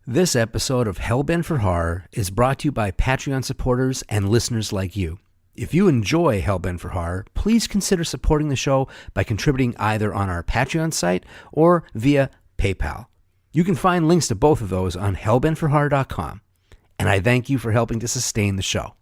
This episode of Hellbent for Horror is brought to you by Patreon supporters and listeners like you. If you enjoy Hellbent for Horror, please consider supporting the show by contributing either on our Patreon site or via PayPal. You can find links to both of those on hellbentforhorror.com. And I thank you for helping to sustain the show.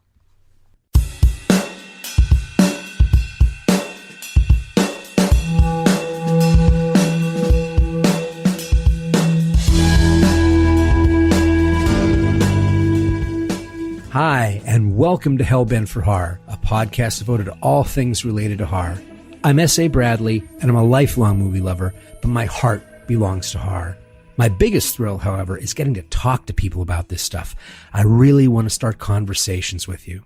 Hi, and welcome to Hellbent for Horror, a podcast devoted to all things related to horror. I'm S.A. Bradley, and I'm a lifelong movie lover, but my heart belongs to horror. My biggest thrill, however, is getting to talk to people about this stuff. I really want to start conversations with you.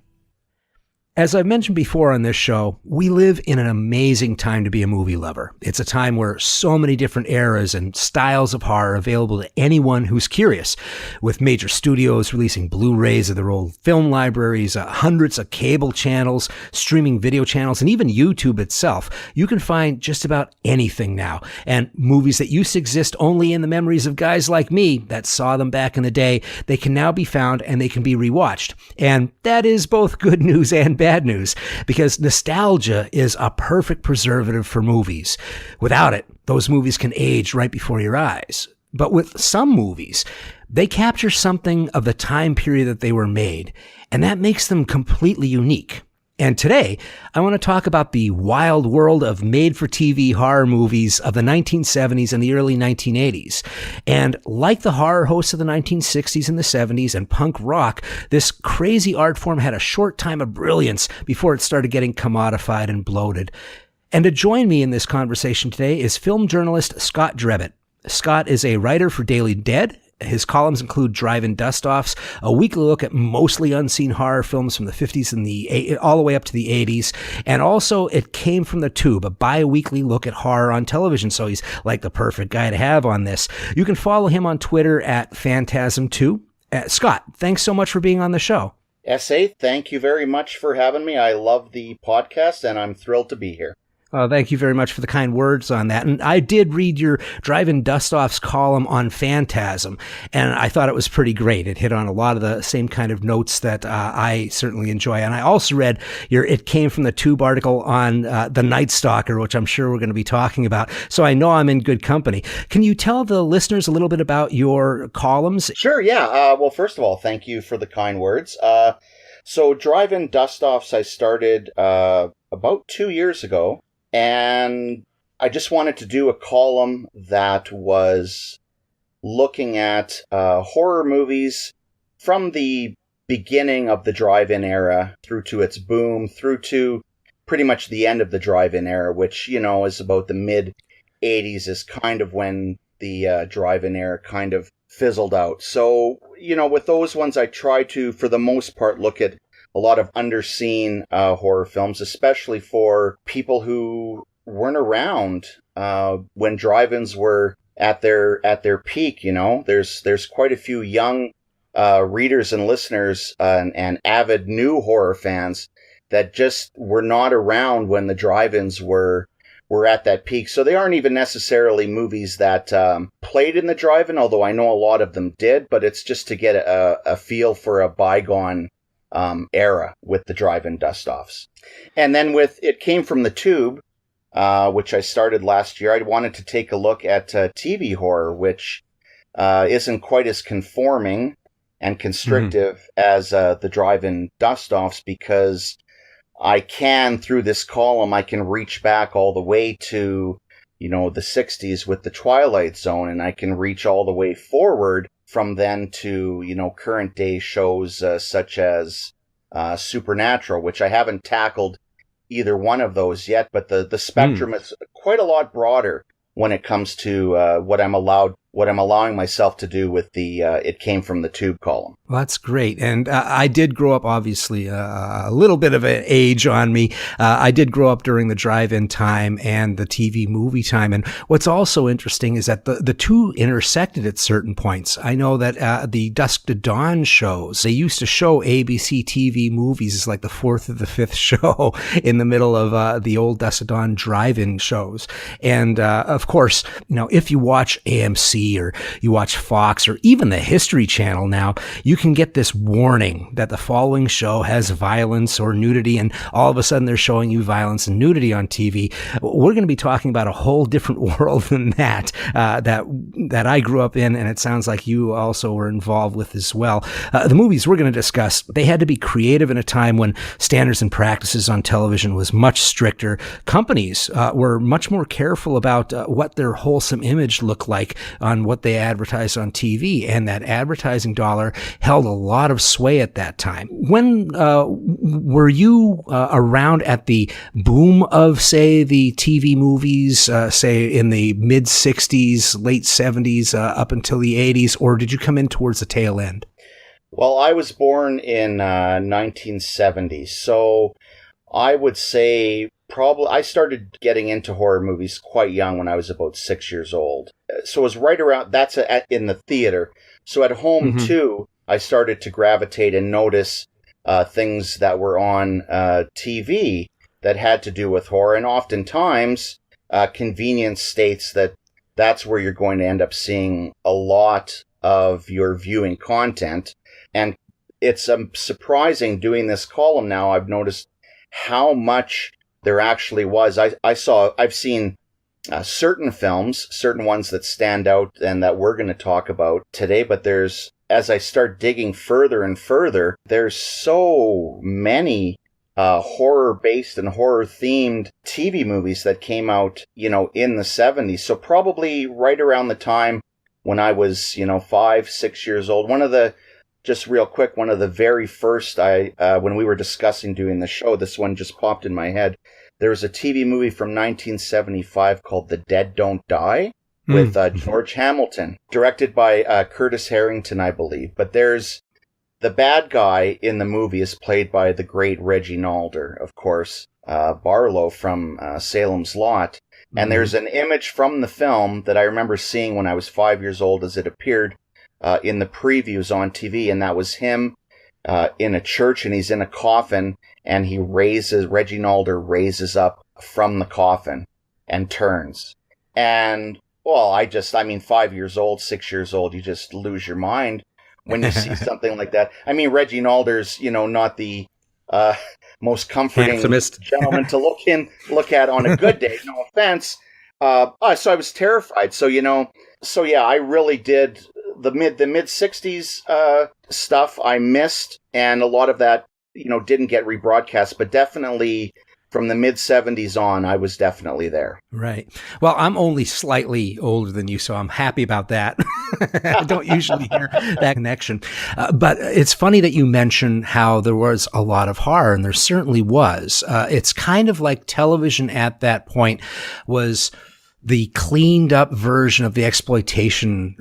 As I've mentioned before on this show, we live in an amazing time to be a movie lover. It's a time where so many different eras and styles of horror are available to anyone who's curious, with major studios releasing Blu-rays of their old film libraries, hundreds of cable channels, streaming video channels, and even YouTube itself. You can find just about anything now, and movies that used to exist only in the memories of guys like me that saw them back in the day, they can now be found and they can be rewatched. And that is both good news and bad news, because nostalgia is a perfect preservative for movies. Without it, those movies can age right before your eyes. But with some movies, they capture something of the time period that they were made, and that makes them completely unique. And today, I want to talk about the wild world of made-for-TV horror movies of the 1970s and the early 1980s. And like the horror hosts of the 1960s and the 70s and punk rock, this crazy art form had a short time of brilliance before it started getting commodified and bloated. And to join me in this conversation today is film journalist Scott Drebit. Scott is a writer for Daily Dead. His columns include Drive-In Dust-Offs, a weekly look at mostly unseen horror films from the 50s and all the way up to the 80s, and also It Came from the Tube, a bi-weekly look at horror on television, so he's like the perfect guy to have on this. You can follow him on Twitter at Phantasm2. Scott, thanks so much for being on the show. S.A., thank you very much for having me. I love the podcast, and I'm thrilled to be here. Thank you very much for the kind words on that. And I did read your Drive-In Dust-Offs column on Phantasm, and I thought it was pretty great. It hit on a lot of the same kind of notes that I certainly enjoy. And I also read your It Came from the Tube article on The Night Stalker, which I'm sure we're going to be talking about. So I know I'm in good company. Can you tell the listeners a little bit about your columns? Sure, yeah. Well, first of all, thank you for the kind words. So Drive-In Dust-Offs I started about 2 years ago. And I just wanted to do a column that was looking at horror movies from the beginning of the drive-in era through to its boom, through to pretty much the end of the drive-in era, which, you know, is about the mid-'80s, is kind of when the drive-in era kind of fizzled out. So, you know, with those ones, I try to, for the most part, look at a lot of underseen horror films, especially for people who weren't around when drive-ins were at their peak. You know, there's quite a few young readers and listeners and avid new horror fans that just were not around when the drive-ins were at that peak. So they aren't even necessarily movies that played in the drive-in, although I know a lot of them did. But it's just to get a feel for a bygone era with the Drive-In Dust-Offs. And then with It Came from the Tube, which I started last year, I wanted to take a look at TV horror, which isn't quite as conforming and constrictive as the Drive-In Dust-Offs, because I can, through this column, I can reach back all the way to, you know, the 60s with the Twilight Zone, and I can reach all the way forward from then to, you know, current day shows such as Supernatural, which I haven't tackled either one of those yet, but the spectrum is quite a lot broader when it comes to what I'm allowing myself to do with the It Came from the Tube column. Well, that's great. And I did grow up, obviously, a little bit of an age on me. I did grow up during the drive-in time and the TV movie time. And what's also interesting is that the two intersected at certain points. I know that the Dusk to Dawn shows, they used to show ABC TV movies as like the fourth or the fifth show in the middle of the old Dusk to Dawn drive-in shows. And of course, if you watch AMC or you watch Fox or even the History Channel now, you can get this warning that the following show has violence or nudity, and all of a sudden they're showing you violence and nudity on TV. We're going to be talking about a whole different world than that I grew up in, and it sounds like you also were involved with as well. The movies we're going to discuss, they had to be creative in a time when standards and practices on television was much stricter. Companies were much more careful about what their wholesome image looked like on what they advertised on TV, and that advertising dollar held a lot of sway at that time. When were you around at the boom of, say, the TV movies, say in the mid 60s, late 70s, up until the 80s, or did you come in towards the tail end? Well, I was born in 1970, so I would say probably I started getting into horror movies quite young when I was about 6 years old. So it was right around, that's in the theater. So at home, too, I started to gravitate and notice things that were on TV that had to do with horror. And oftentimes, convenience states that that's where you're going to end up seeing a lot of your viewing content. And it's surprising doing this column now. I've noticed how much there actually was. I've seen certain films, certain ones that stand out and that we're going to talk about today, but as I start digging further and further, there's so many horror-based and horror-themed TV movies that came out, in the 70s. So probably right around the time when I was, 5, 6 years old. Just real quick, one of the very first, when we were discussing doing the show, this one just popped in my head. There was a TV movie from 1975 called The Dead Don't Die with George Hamilton, directed by Curtis Harrington, I believe. But there's the bad guy in the movie is played by the great Reggie Nalder, of course, Barlow from Salem's Lot. And there's an image from the film that I remember seeing when I was 5 years old as it appeared in the previews on TV, and that was him in a church, and he's in a coffin, and Reggie Nalder raises up from the coffin and turns. And, well, 5 years old, 6 years old, you just lose your mind when you see something like that. I mean, Reggie Nalder's, not the most comforting gentleman to look at on a good day, no offense. So I was terrified. So, I really did the mid 60s stuff I missed, and a lot of that, didn't get rebroadcast, but definitely from the mid 70s on, I was definitely there. Right. Well, I'm only slightly older than you, so I'm happy about that. I don't usually hear that connection. But it's funny that you mention how there was a lot of horror, and there certainly was. It's kind of like television at that point was the cleaned up version of the exploitation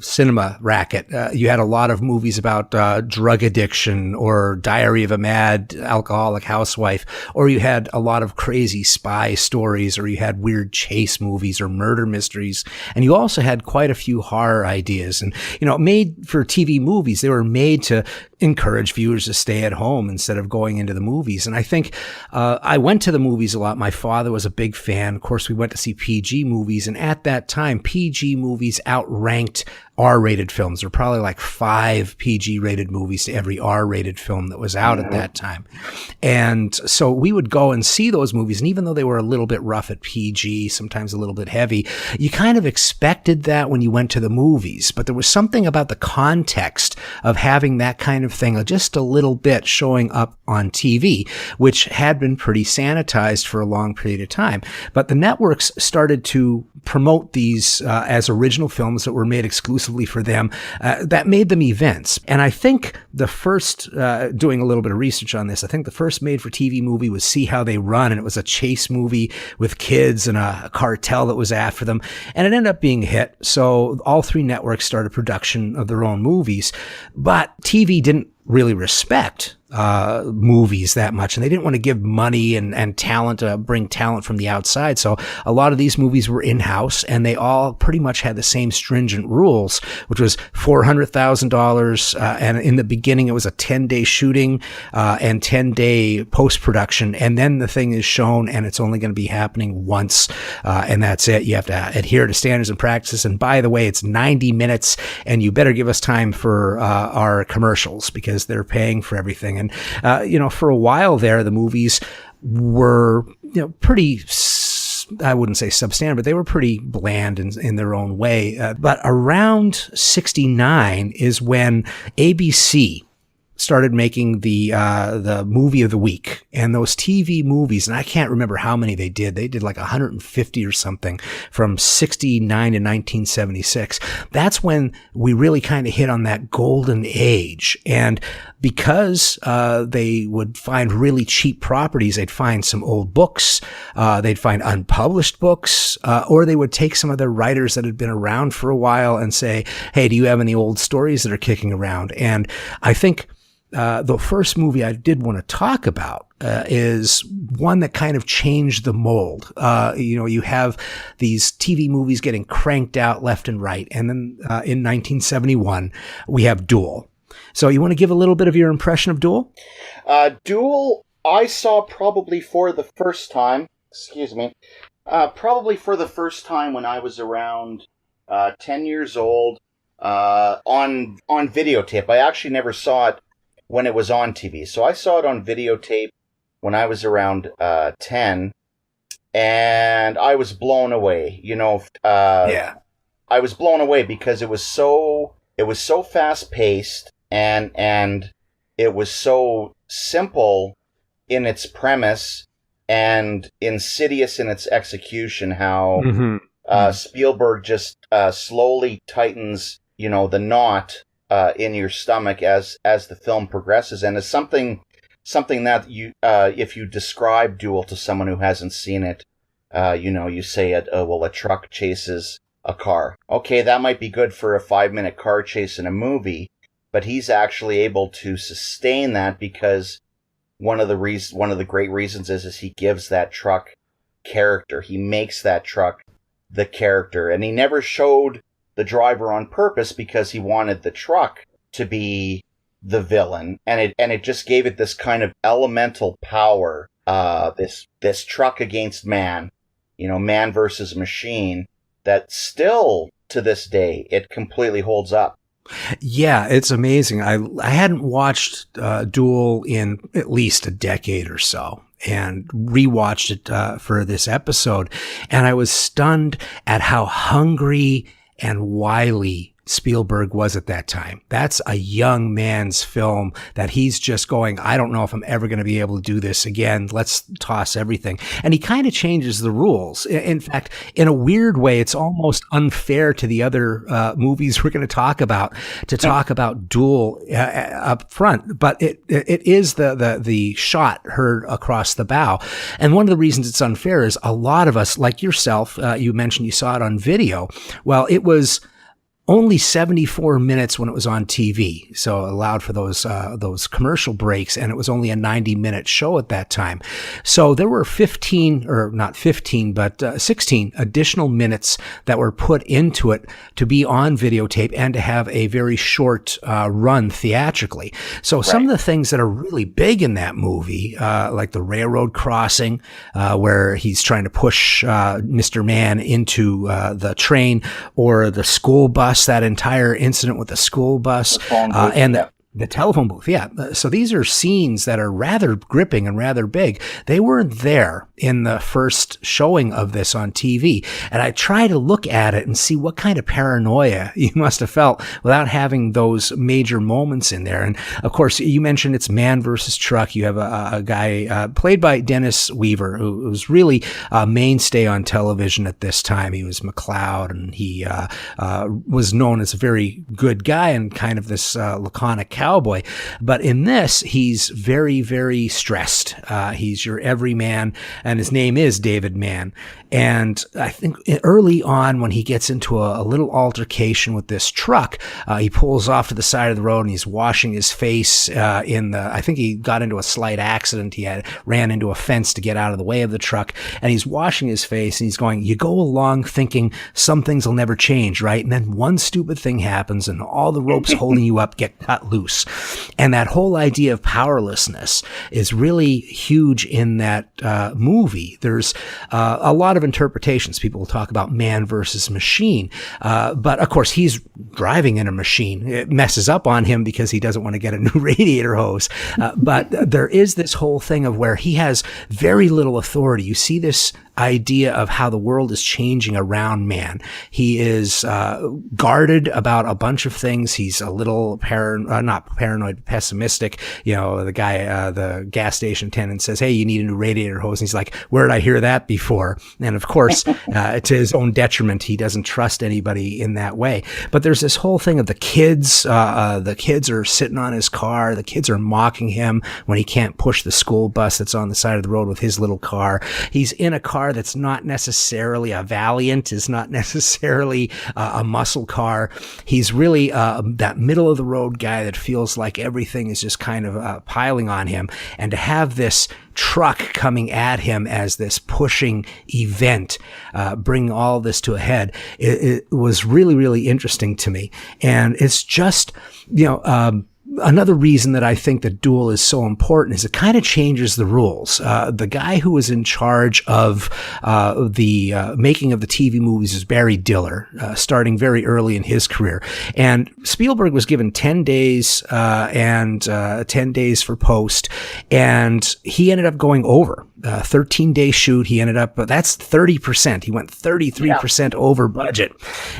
cinema racket. You had a lot of movies about drug addiction or Diary of a Mad Alcoholic Housewife, or you had a lot of crazy spy stories, or you had weird chase movies or murder mysteries. And you also had quite a few horror ideas. And, made for TV movies, they were made to encourage viewers to stay at home instead of going into the movies. And I think I went to the movies a lot. My father was a big fan. Of course, we went to see PG movies, and at that time, PG movies outranked R-rated films. There were probably like 5 PG-rated movies to every R-rated film that was out at that time. And so we would go and see those movies, and even though they were a little bit rough at PG, sometimes a little bit heavy, you kind of expected that when you went to the movies. But there was something about the context of having that kind of thing just a little bit showing up on TV, which had been pretty sanitized for a long period of time. But the networks started to promote these as original films that were made exclusively exclusively for them, that made them events. And I think the first, doing a little bit of research on this, I think the first made-for-TV movie was See How They Run, and it was a chase movie with kids and a cartel that was after them, and it ended up being a hit. So all three networks started production of their own movies, but TV didn't really respect movies that much, and they didn't want to give money and talent, bring talent from the outside. So a lot of these movies were in-house, and they all pretty much had the same stringent rules, which was $400,000. And in the beginning, it was a 10-day shooting, and 10-day post-production. And then the thing is shown, and it's only going to be happening once. And that's it. You have to adhere to standards and practices. And by the way, it's 90 minutes, and you better give us time for, our commercials, because they're paying for everything. And, for a while there, the movies were, pretty, I wouldn't say substandard, but they were pretty bland in their own way. But around 69 is when ABC started making the movie of the week, and those TV movies, and I can't remember how many they did. They did like 150 or something from 69 to 1976. That's when we really kind of hit on that golden age. And because they would find really cheap properties, they'd find some old books, they'd find unpublished books, or they would take some of their writers that had been around for a while and say, hey, do you have any old stories that are kicking around? And I think the first movie I did want to talk about is one that kind of changed the mold. You have these TV movies getting cranked out left and right. And then in 1971, we have Duel. So you want to give a little bit of your impression of Duel? Duel, I saw probably for the first time, when I was around 10 years old, on videotape. I actually never saw it when it was on TV. So I saw it on videotape when I was around 10, and I was blown away. I was blown away because it was so fast paced, and it was so simple in its premise and insidious in its execution. How Spielberg just slowly tightens, the knot in your stomach as the film progresses, and it's something that you, if you describe Duel to someone who hasn't seen it, you say a truck chases a car. Okay, that might be good for a 5-minute car chase in a movie, but he's actually able to sustain that because one of the great reasons is he gives that truck character. He makes that truck the character, and he never showed the driver on purpose because he wanted the truck to be the villain, and it just gave it this kind of elemental power, this truck against man, man versus machine, that still to this day it completely holds up. Yeah, it's amazing. I hadn't watched Duel in at least a decade or so, and rewatched it for this episode, and I was stunned at how hungry and wily Spielberg was at that time. That's a young man's film that he's just going, I don't know if I'm ever going to be able to do this again. Let's toss everything. And he kind of changes the rules. In fact, in a weird way, it's almost unfair to the other movies we're going to talk about Duel up front. But it is the shot heard across the bow. And one of the reasons it's unfair is a lot of us, like yourself, you mentioned you saw it on video. Well, it was only 74 minutes when it was on TV, so allowed for those commercial breaks, and it was only a 90-minute show at that time. So there were 16 additional minutes that were put into it to be on videotape and to have a very short run theatrically. So some of the things that are really big in that movie, like the railroad crossing, where he's trying to push Mr. Man into the train, or the school bus, that entire incident with the school bus, and The telephone booth, yeah. So these are scenes that are rather gripping and rather big. They weren't there in the first showing of this on TV. And I try to look at it and see what kind of paranoia you must have felt without having those major moments in there. And of course, you mentioned it's man versus truck. You have a guy played by Dennis Weaver, who was really a mainstay on television at this time. He was McLeod, and he was known as a very good guy and kind of this laconic cowboy. But in this, he's very, very stressed. He's your everyman, and his name is David Mann. And I think early on, when he gets into a little altercation with this truck, he pulls off to the side of the road and he's washing his face I think he got into a slight accident. He ran into a fence to get out of the way of the truck, and he's washing his face and he's going, you go along thinking some things will never change, right? And then one stupid thing happens and all the ropes holding you up get cut loose. And that whole idea of powerlessness is really huge in that movie. There's a lot of interpretations. People will talk about man versus machine. But of course, he's driving in a machine. It messes up on him because he doesn't want to get a new radiator hose. But there is this whole thing of where he has very little authority. You see this idea of how the world is changing around man. He is guarded about a bunch of things. He's a little not paranoid, pessimistic. You know, the guy, the gas station attendant says, hey, you need a new radiator hose. And he's like, where did I hear that before? And of course, to his own detriment, he doesn't trust anybody in that way. But there's this whole thing of the kids. The kids are sitting on his car. The kids are mocking him when he can't push the school bus that's on the side of the road with his little car. He's in a car that's not necessarily a Valiant, is not necessarily a muscle car. He's really that middle of the road guy that feels like everything is just kind of piling on him. And to have this truck coming at him as this pushing event, bring all this to a head, it was really, really interesting to me. And it's just, another reason that I think that Duel is so important is it kind of changes the rules. The guy who was in charge of the making of the TV movies is Barry Diller, starting very early in his career. And Spielberg was given 10 days and 10 days for post, and he ended up going over. 13-day shoot. He ended up, that's 30%. He went 33% over budget.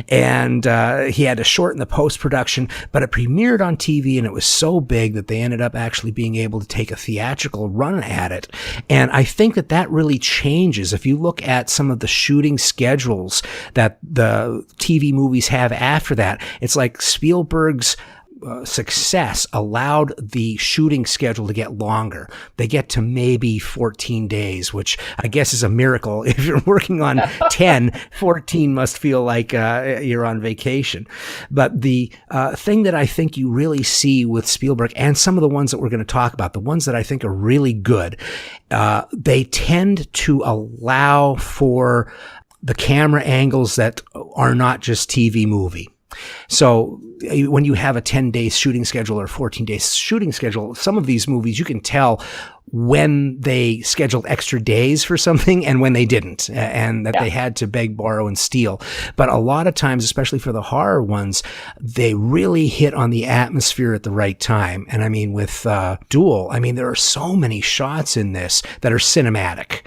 And he had to shorten the post-production, but it premiered on TV and it was so big that they ended up actually being able to take a theatrical run at it. And I think that that really changes. If you look at some of the shooting schedules that the TV movies have after that, it's like Spielberg's success allowed the shooting schedule to get longer. They get to maybe 14 days, which I guess is a miracle. If you're working on 10, 14 must feel like you're on vacation. But the thing that I think you really see with Spielberg and some of the ones that we're going to talk about, the ones that I think are really good, they tend to allow for the camera angles that are not just TV movie. So when you have a 10-day shooting schedule or 14-day shooting schedule, some of these movies you can tell when they scheduled extra days for something and when they didn't, and that they had to beg, borrow, and steal. But a lot of times, especially for the horror ones, they really hit on the atmosphere at the right time. And I mean, with Duel, I mean, there are so many shots in this that are cinematic,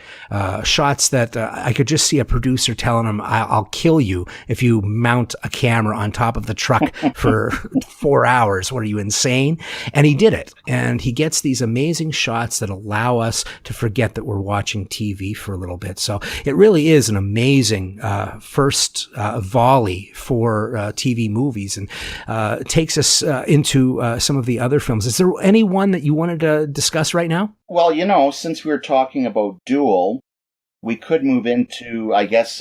shots that I could just see a producer telling them, I'll kill you if you mount a camera on top of the truck for 4 hours. What are you, insane? And he did it. And he gets these amazing shots that allow us to forget that we're watching TV for a little bit. So it really is an amazing first volley for TV movies, and takes us into some of the other films. Is there any one that you wanted to discuss right now? Well, since we were talking about Duel, we could move into, I guess,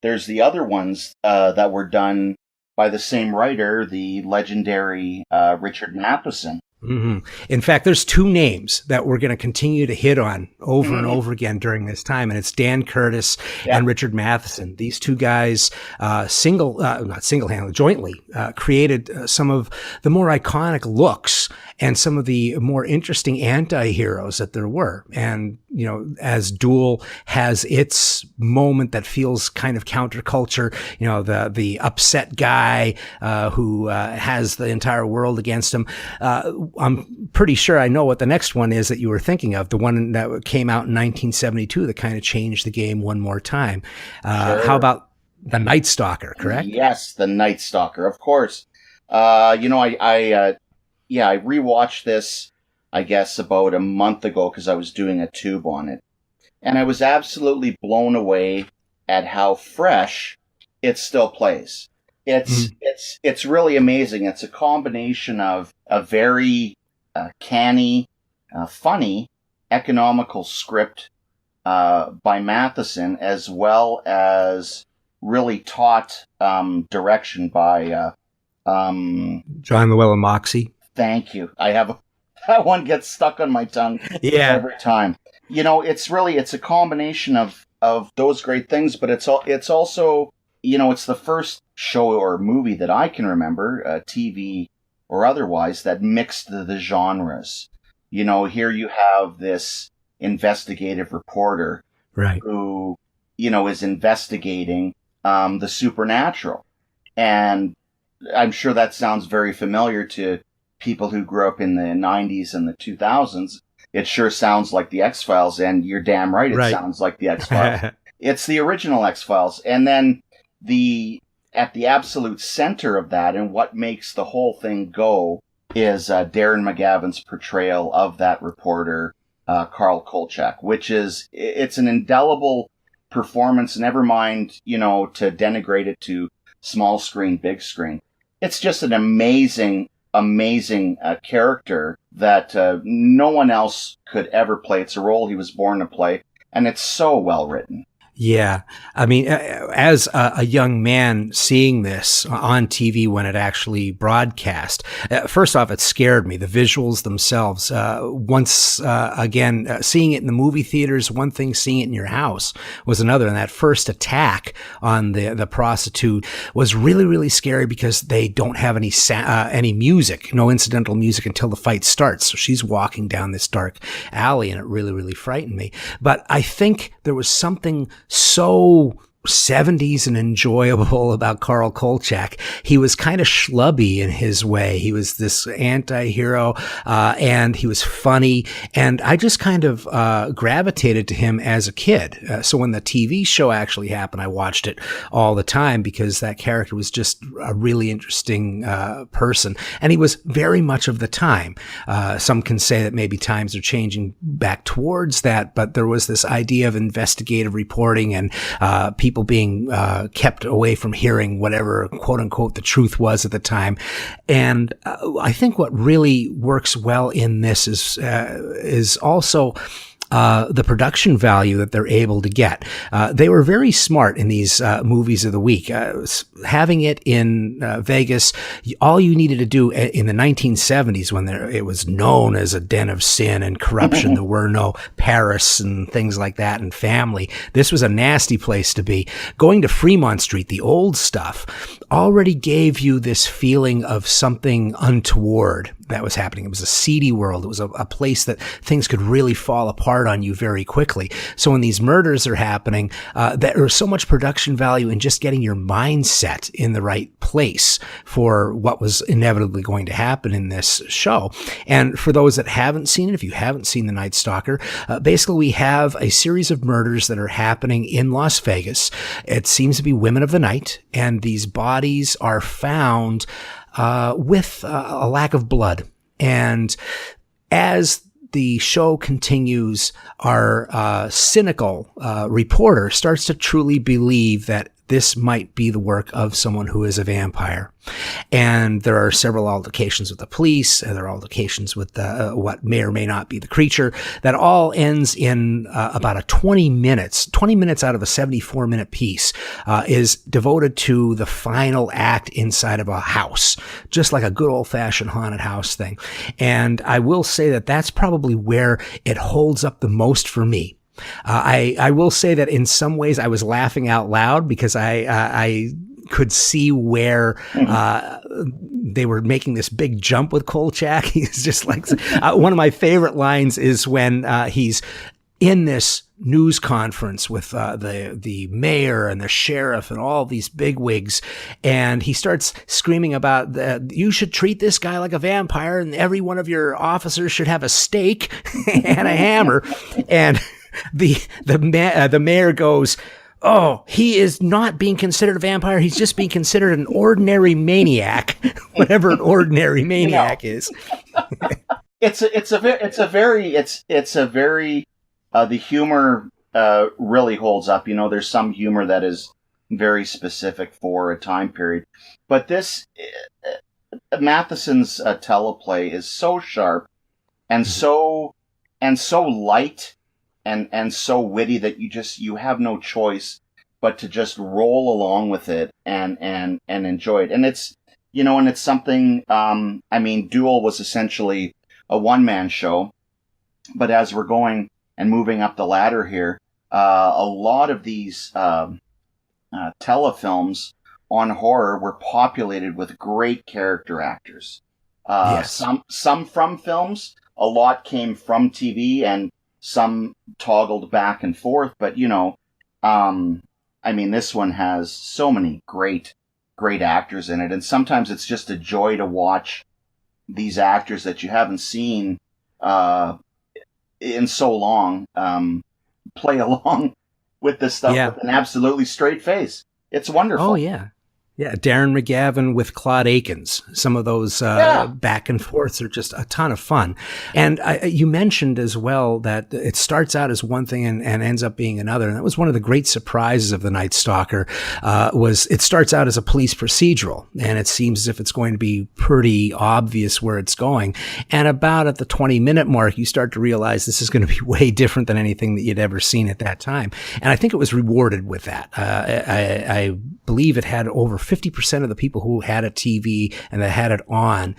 there's the other ones that were done by the same writer, the legendary Richard Matheson. Mm-hmm. In fact, there's two names that we're going to continue to hit on over and over again during this time, and it's Dan Curtis and Richard Matheson. These two guys, not single-handedly, jointly created some of the more iconic looks and some of the more interesting anti-heroes that there were. And, as Duel has its moment that feels kind of counterculture, the upset guy, who, has the entire world against him. I'm pretty sure I know what the next one is that you were thinking of, the one that came out in 1972 that kind of changed the game one more time. Sure. How about the Night Stalker, correct? Yes, the Night Stalker, of course. I rewatched this, I guess, about a month ago because I was doing a tube on it. And I was absolutely blown away at how fresh it still plays. It's really amazing. It's a combination of a very canny, funny, economical script by Matheson, as well as really taut direction by John Llewellyn Moxey. Thank you. That one gets stuck on my tongue every time. It's a combination of those great things, but it's also, it's the first show or movie that I can remember, TV or otherwise, that mixed the genres. Here you have this investigative reporter, right, who, is investigating the supernatural. And I'm sure that sounds very familiar to people who grew up in the 90s and the 2000s. It sure sounds like the X-Files, and you're damn right it sounds like the X-Files. It's the original X-Files. And then at the absolute center of that, and what makes the whole thing go, is Darren McGavin's portrayal of that reporter, Carl Kolchak, it's an indelible performance, never mind, to denigrate it to small screen, big screen. It's just an amazing character that no one else could ever play. It's a role he was born to play, and it's so well written. Yeah. I mean, as a young man seeing this on TV when it actually broadcast, first off, it scared me. The visuals themselves, once again, seeing it in the movie theaters, one thing, seeing it in your house was another. And that first attack on the prostitute was really, really scary because they don't have any music, no incidental music until the fight starts. So she's walking down this dark alley, and it really, really frightened me. But I think there was something so 70s and enjoyable about Carl Kolchak. He was kind of schlubby in his way. He was this anti-hero, and he was funny. And I just kind of gravitated to him as a kid. So when the TV show actually happened, I watched it all the time because that character was just a really interesting person. And he was very much of the time. Some can say that maybe times are changing back towards that, but there was this idea of investigative reporting and people being kept away from hearing whatever, quote unquote, the truth was at the time. And I think what really works well in this is also the production value that they're able to get. They were very smart in these movies of the week. Having it in Vegas, all you needed to do in the 1970s, when it was known as a den of sin and corruption, there were no Paris and things like that and family. This was a nasty place to be. Going to Fremont Street, the old stuff, already gave you this feeling of something untoward that was happening. It was a seedy world. It was a place that things could really fall apart on you very quickly. So when these murders are happening, there is so much production value in just getting your mindset in the right place for what was inevitably going to happen in this show. And for those that haven't seen it, if you haven't seen The Night Stalker, basically we have a series of murders that are happening in Las Vegas. It seems to be women of the night, and these bodies are found with a lack of blood. And as the show continues, our cynical reporter starts to truly believe that this might be the work of someone who is a vampire. And there are several altercations with the police, and there are altercations with what may or may not be the creature. That all ends in about a 20 minutes out of a 74-minute piece is devoted to the final act inside of a house, just like a good old-fashioned haunted house thing. And I will say that that's probably where it holds up the most for me. I will say that in some ways I was laughing out loud because I could see where they were making this big jump with Kolchak. He's just like one of my favorite lines is when he's in this news conference with the mayor and the sheriff and all these bigwigs, and he starts screaming about you should treat this guy like a vampire, and every one of your officers should have a stake and a hammer. And the mayor goes, "Oh, he is not being considered a vampire. He's just being considered an ordinary maniac," whatever an ordinary maniac is. The humor really holds up. There's some humor that is very specific for a time period, but this Matheson's teleplay is so sharp and so light and so witty that you have no choice but to just roll along with it and enjoy it. And it's something. Duel was essentially a one-man show, but as we're going and moving up the ladder here, a lot of these telefilms on horror were populated with great character actors. Yes. Some from films, a lot came from TV, and some toggled back and forth. But this one has so many great actors in it, and sometimes it's just a joy to watch these actors that you haven't seen in so long play along with this stuff with an absolutely straight face. It's wonderful. Oh, yeah. Yeah, Darren McGavin with Claude Akins. Some of those back and forths are just a ton of fun. And you mentioned as well that it starts out as one thing and ends up being another. And that was one of the great surprises of The Night Stalker, was it starts out as a police procedural. And it seems as if it's going to be pretty obvious where it's going. And about at the 20-minute mark, you start to realize this is going to be way different than anything that you'd ever seen at that time. And I think it was rewarded with that. I believe it had over 50% of the people who had a TV and that had it on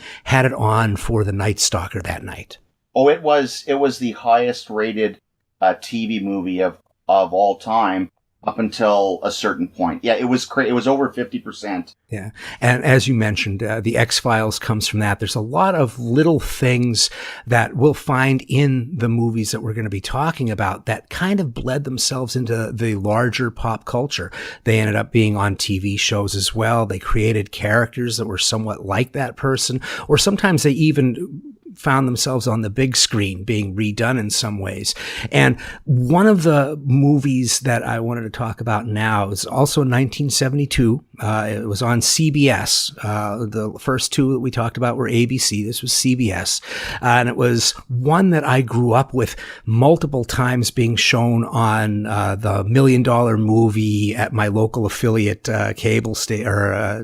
for The Night Stalker that night. Oh, it was the highest rated TV movie of all time up until a certain point. Yeah, it was it was over 50%. Yeah. And as you mentioned, the X-Files comes from that. There's a lot of little things that we'll find in the movies that we're going to be talking about that kind of bled themselves into the larger pop culture. They ended up being on TV shows as well. They created characters that were somewhat like that person, or sometimes they even found themselves on the big screen being redone in some ways. And one of the movies that I wanted to talk about now is also 1972. It was on CBS. The first two that we talked about were ABC. This was CBS. And it was one that I grew up with multiple times being shown on the $1 Million Movie at my local affiliate cable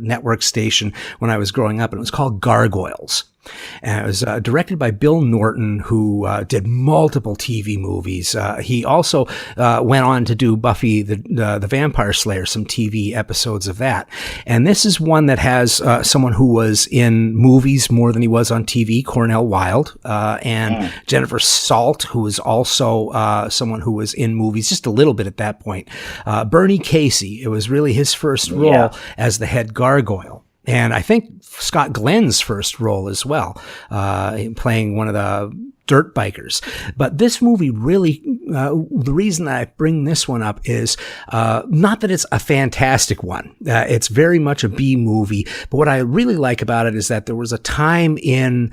network station when I was growing up. And it was called Gargoyles. And it was directed by Bill Norton, who did multiple TV movies. He also went on to do Buffy the Vampire Slayer, some TV episodes of that. And this is one that has someone who was in movies more than he was on TV, Cornell Wilde, and Jennifer Salt, who was also someone who was in movies just a little bit at that point. Bernie Casey, it was really his first role as the head gargoyle. And I think Scott Glenn's first role as well, playing one of the dirt bikers. But this movie really, the reason that I bring this one up is not that it's a fantastic one. It's very much a B movie. But what I really like about it is that there was a time in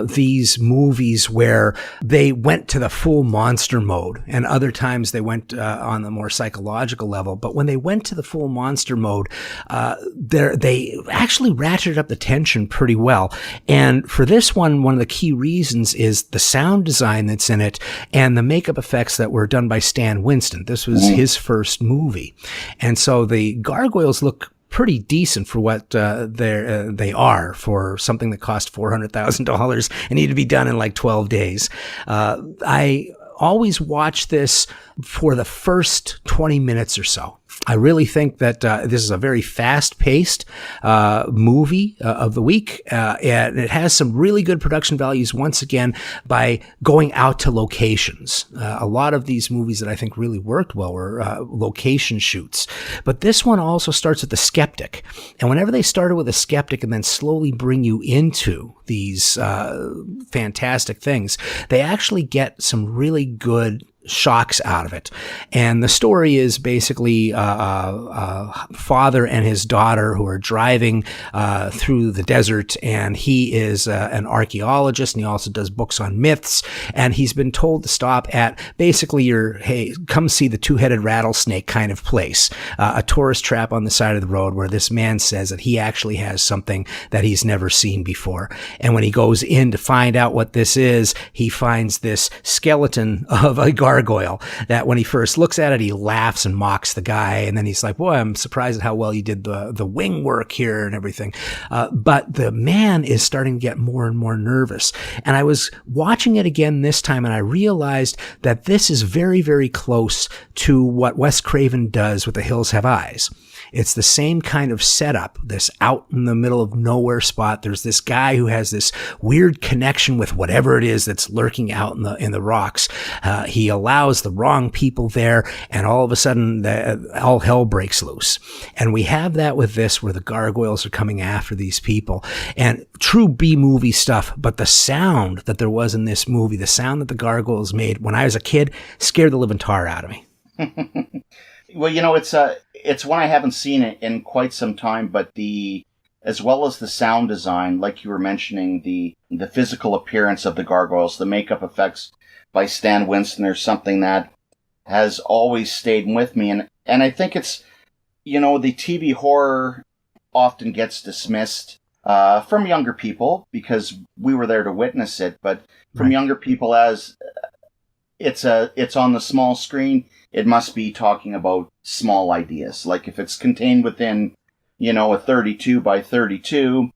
these movies where they went to the full monster mode, and other times they went on the more psychological level. But when they went to the full monster mode, they actually ratcheted up the tension pretty well. And for this one of the key reasons is the sound design that's in it and the makeup effects that were done by Stan Winston. This was his first movie. And so the gargoyles look pretty decent for what they are for something that cost $400,000 and needed to be done in like 12 days. I always watch this for the first 20 minutes or so. I really think that this is a very fast-paced movie of the week, and it has some really good production values once again by going out to locations. A lot of these movies that I think really worked well were location shoots, but this one also starts with the skeptic. And whenever they started with a skeptic and then slowly bring you into these fantastic things, they actually get some really good shocks out of it. And the story is basically a father and his daughter who are driving through the desert, and he is an archaeologist, and he also does books on myths, and he's been told to stop at basically hey, come see the two-headed rattlesnake kind of place, a tourist trap on the side of the road where this man says that he actually has something that he's never seen before. And when he goes in to find out what this is, he finds this skeleton of a gargoyle that when he first looks at it, he laughs and mocks the guy. And then he's like, boy, I'm surprised at how well you did the wing work here and everything. But the man is starting to get more and more nervous. And I was watching it again this time, and I realized that this is very, very close to what Wes Craven does with The Hills Have Eyes. It's the same kind of setup, this out in the middle of nowhere spot. There's this guy who has this weird connection with whatever it is that's lurking out in the rocks. He allows the wrong people there, and all of a sudden, all hell breaks loose. And we have that with this, where the gargoyles are coming after these people. And true B-movie stuff, but the sound that there was in this movie, the sound that the gargoyles made when I was a kid, scared the living tar out of me. Well, it's one I haven't seen it in quite some time, but as well as the sound design, like you were mentioning, the physical appearance of the gargoyles, the makeup effects by Stan Winston are something that has always stayed with me. And I think it's, the TV horror often gets dismissed from younger people because we were there to witness it, but from younger people as it's on the small screen, it must be talking about small ideas. Like if it's contained within, a 32 by 32,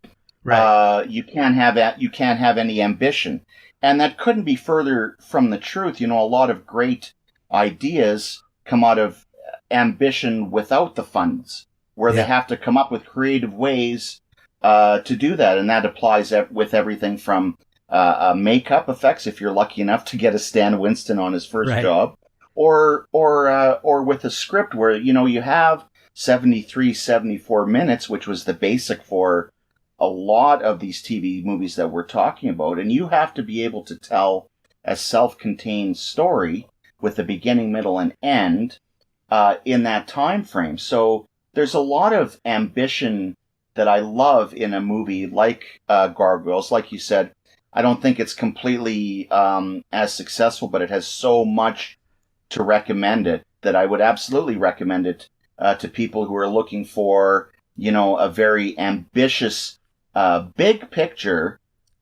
you can't have any ambition. And that couldn't be further from the truth. A lot of great ideas come out of ambition without the funds, where they have to come up with creative ways to do that. And that applies with everything from makeup effects, if you're lucky enough to get a Stan Winston on his first job, or with a script where, you have 73, 74 minutes, which was the basic for a lot of these TV movies that we're talking about. And you have to be able to tell a self-contained story with a beginning, middle, and end in that time frame. So there's a lot of ambition that I love in a movie like Gargoyles. Like you said, I don't think it's completely as successful, but it has so much to recommend it that I would absolutely recommend it to people who are looking for, a very ambitious, big picture,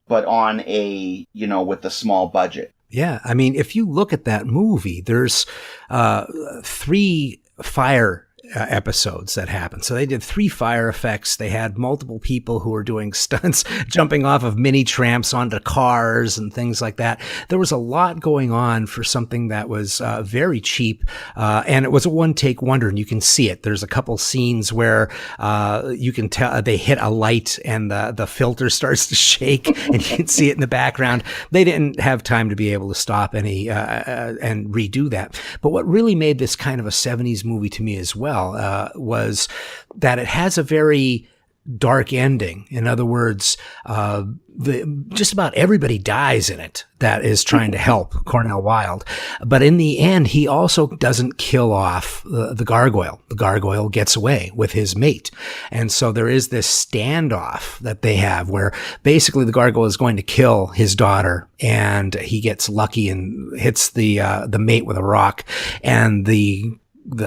but on a, with a small budget. Yeah. I mean, if you look at that movie, there's 3 fire episodes that happened. So they did 3 fire effects. They had multiple people who were doing stunts, jumping off of mini tramps onto cars and things like that. There was a lot going on for something that was very cheap, and it was a one-take wonder, and you can see it. There's a couple scenes where you can tell they hit a light and the filter starts to shake, and you can see it in the background. They didn't have time to be able to stop any and redo that. But what really made this kind of a 70s movie to me as well was that it has a very dark ending. In other words, just about everybody dies in it that is trying to help Cornell Wilde. But in the end, he also doesn't kill off the gargoyle. The gargoyle gets away with his mate. And so there is this standoff that they have where basically the gargoyle is going to kill his daughter, and he gets lucky and hits the mate with a rock, and the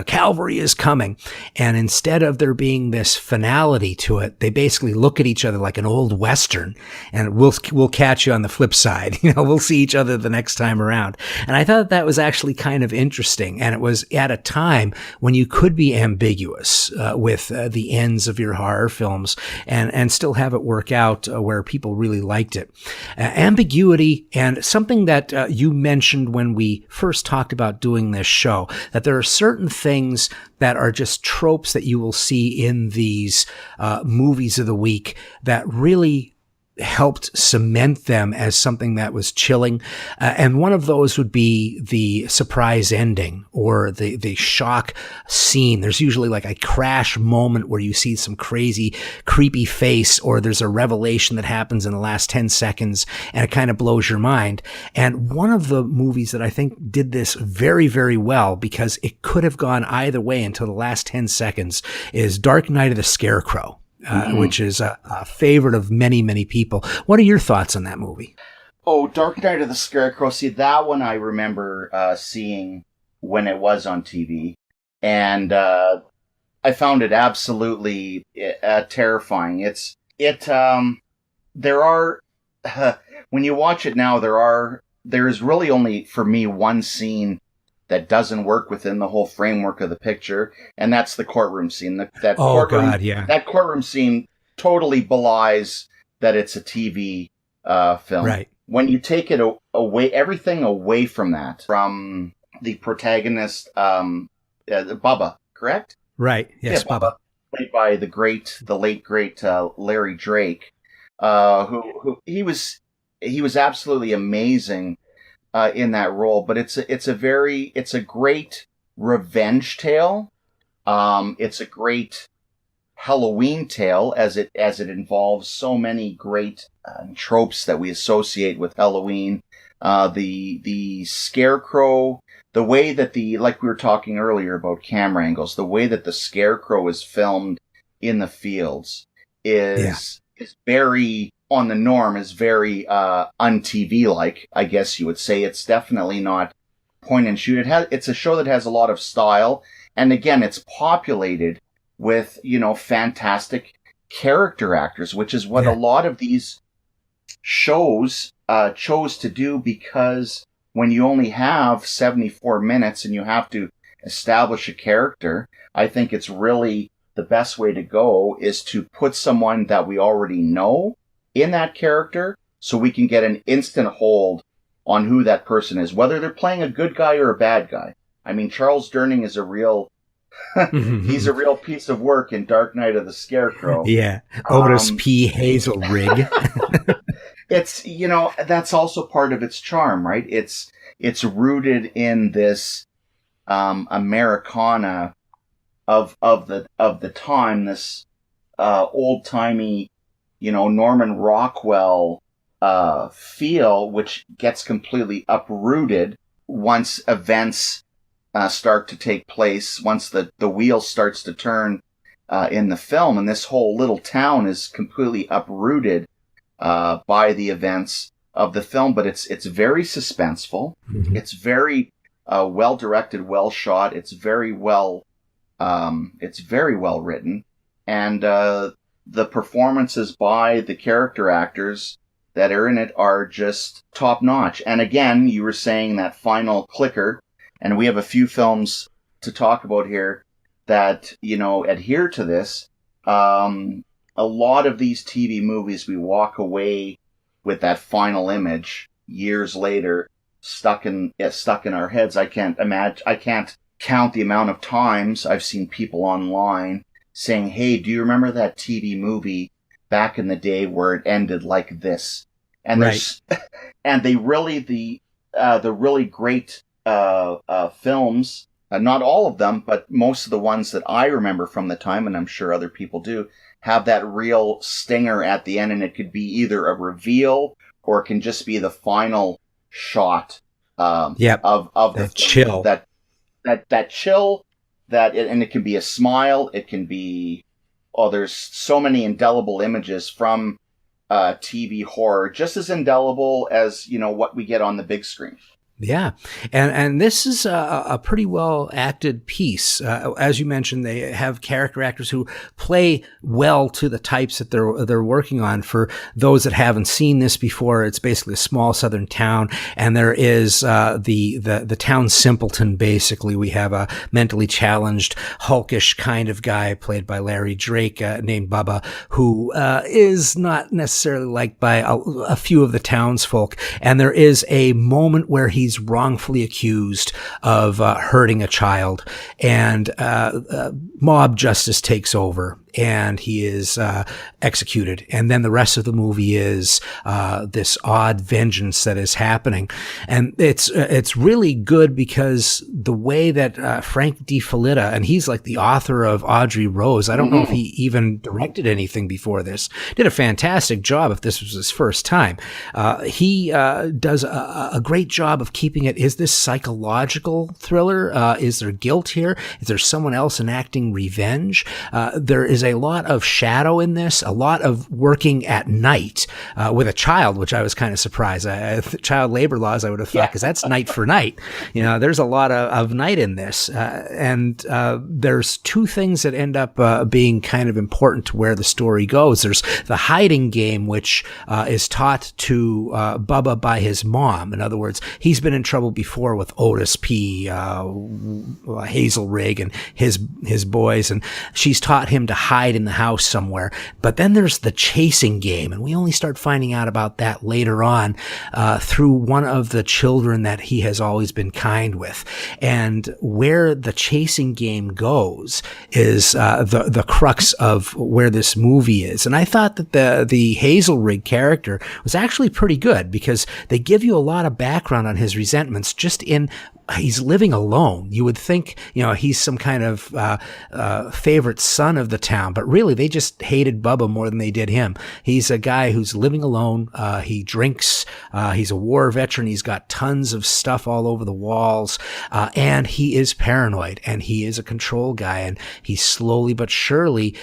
cavalry is coming. And instead of there being this finality to it, they basically look at each other like an old Western, and we'll catch you on the flip side. We'll see each other the next time around. And I thought that was actually kind of interesting. And it was at a time when you could be ambiguous with the ends of your horror films and still have it work out where people really liked it. Ambiguity, and something that you mentioned when we first talked about doing this show, that there are certain certain things that are just tropes that you will see in these movies of the week that really helped cement them as something that was chilling. And one of those would be the surprise ending or the shock scene. There's usually like a crash moment where you see some crazy, creepy face, or there's a revelation that happens in the last 10 seconds and it kind of blows your mind. And one of the movies that I think did this very, very well, because it could have gone either way until the last 10 seconds, is Dark Knight of the Scarecrow. Which is a favorite of many, many people. What are your thoughts on that movie? Oh, Dark Knight of the Scarecrow. See, that one I remember seeing when it was on TV. And I found it absolutely terrifying. There are, when you watch it now, there's really only, for me, one scene that doesn't work within the whole framework of the picture, and that's the courtroom scene. That courtroom scene totally belies that it's a TV film. Right. When you take it away, everything away from that, from the protagonist, Bubba, correct? Right. Yes, yeah, Bubba. Played by the late great Larry Drake, who he was absolutely amazing in that role, but it's a great revenge tale. It's a great Halloween tale as it involves so many great tropes that we associate with Halloween. The Scarecrow, the way that like we were talking earlier about camera angles, the way that the Scarecrow is filmed in the fields is very on the norm, is very un-TV like, I guess you would say. It's definitely not point and shoot. It's a show that has a lot of style, and again, it's populated with, fantastic character actors, which is what a lot of these shows chose to do, because when you only have 74 minutes and you have to establish a character, I think it's really the best way to go is to put someone that we already know in that character, so we can get an instant hold on who that person is, whether they're playing a good guy or a bad guy. I mean, Charles Durning is a real, he's a real piece of work in Dark Knight of the Scarecrow. Yeah. Otis P. Hazelrig. It's, that's also part of its charm, right? It's rooted in this, Americana of the time, this, old-timey, Norman Rockwell feel, which gets completely uprooted once events start to take place, once the wheel starts to turn in the film, and this whole little town is completely uprooted by the events of the film. But it's very suspenseful. Mm-hmm. It's very well directed, well shot. It's very well written, and the performances by the character actors that are in it are just top notch. And again, you were saying that final clicker, and we have a few films to talk about here that, adhere to this. A lot of these TV movies, we walk away with that final image years later, stuck in our heads. I can't count the amount of times I've seen people online saying, "Hey, do you remember that TV movie back in the day where it ended like this?" And there's, and the really great films, not all of them, but most of the ones that I remember from the time, and I'm sure other people do, have that real stinger at the end, and it could be either a reveal or it can just be the final shot of the chill. That chill. And it can be a smile, it can be, there's so many indelible images from TV horror, just as indelible as, what we get on the big screen. Yeah. And this is a pretty well acted piece. As you mentioned, they have character actors who play well to the types that they're working on. For those that haven't seen this before, it's basically a small southern town, and there is the town simpleton. Basically, we have a mentally challenged, hulkish kind of guy played by Larry Drake, named Bubba, who is not necessarily liked by a few of the townsfolk. And there is a moment where he's he's wrongfully accused of hurting a child, and mob justice takes over, and he is executed. And then the rest of the movie is this odd vengeance that is happening. And it's really good because the way that Frank DiFelitta, and he's like the author of Audrey Rose. I don't know if he even directed anything before this. Did a fantastic job if this was his first time. He does a great job of keeping it. Is this psychological thriller? Is there guilt here? Is there someone else enacting revenge? There is a lot of shadow in this, a lot of working at night with a child, which I was kind of surprised. Child labor laws, I would have thought, because that's night for night. You know, there's a lot of night in this. And there's two things that end up being kind of important to where the story goes. There's the hiding game, which is taught to Bubba by his mom. In other words, he's been in trouble before with Otis P., Hazel Rigg, and his boys, and she's taught him to hide in the house somewhere. But then there's the chasing game, and we only start finding out about that later on through one of the children that he has always been kind with. And where the chasing game goes is the crux of where this movie is. And I thought that the Hazel Rigg character was actually pretty good because they give you a lot of background on his resentments just in he's living alone. You would think, you know, he's some kind of favorite son of the town, but really they just hated Bubba more than they did him. He's a guy who's living alone. He drinks. He's a war veteran. He's got tons of stuff all over the walls, and he is paranoid, and he is a control guy, and he slowly but surely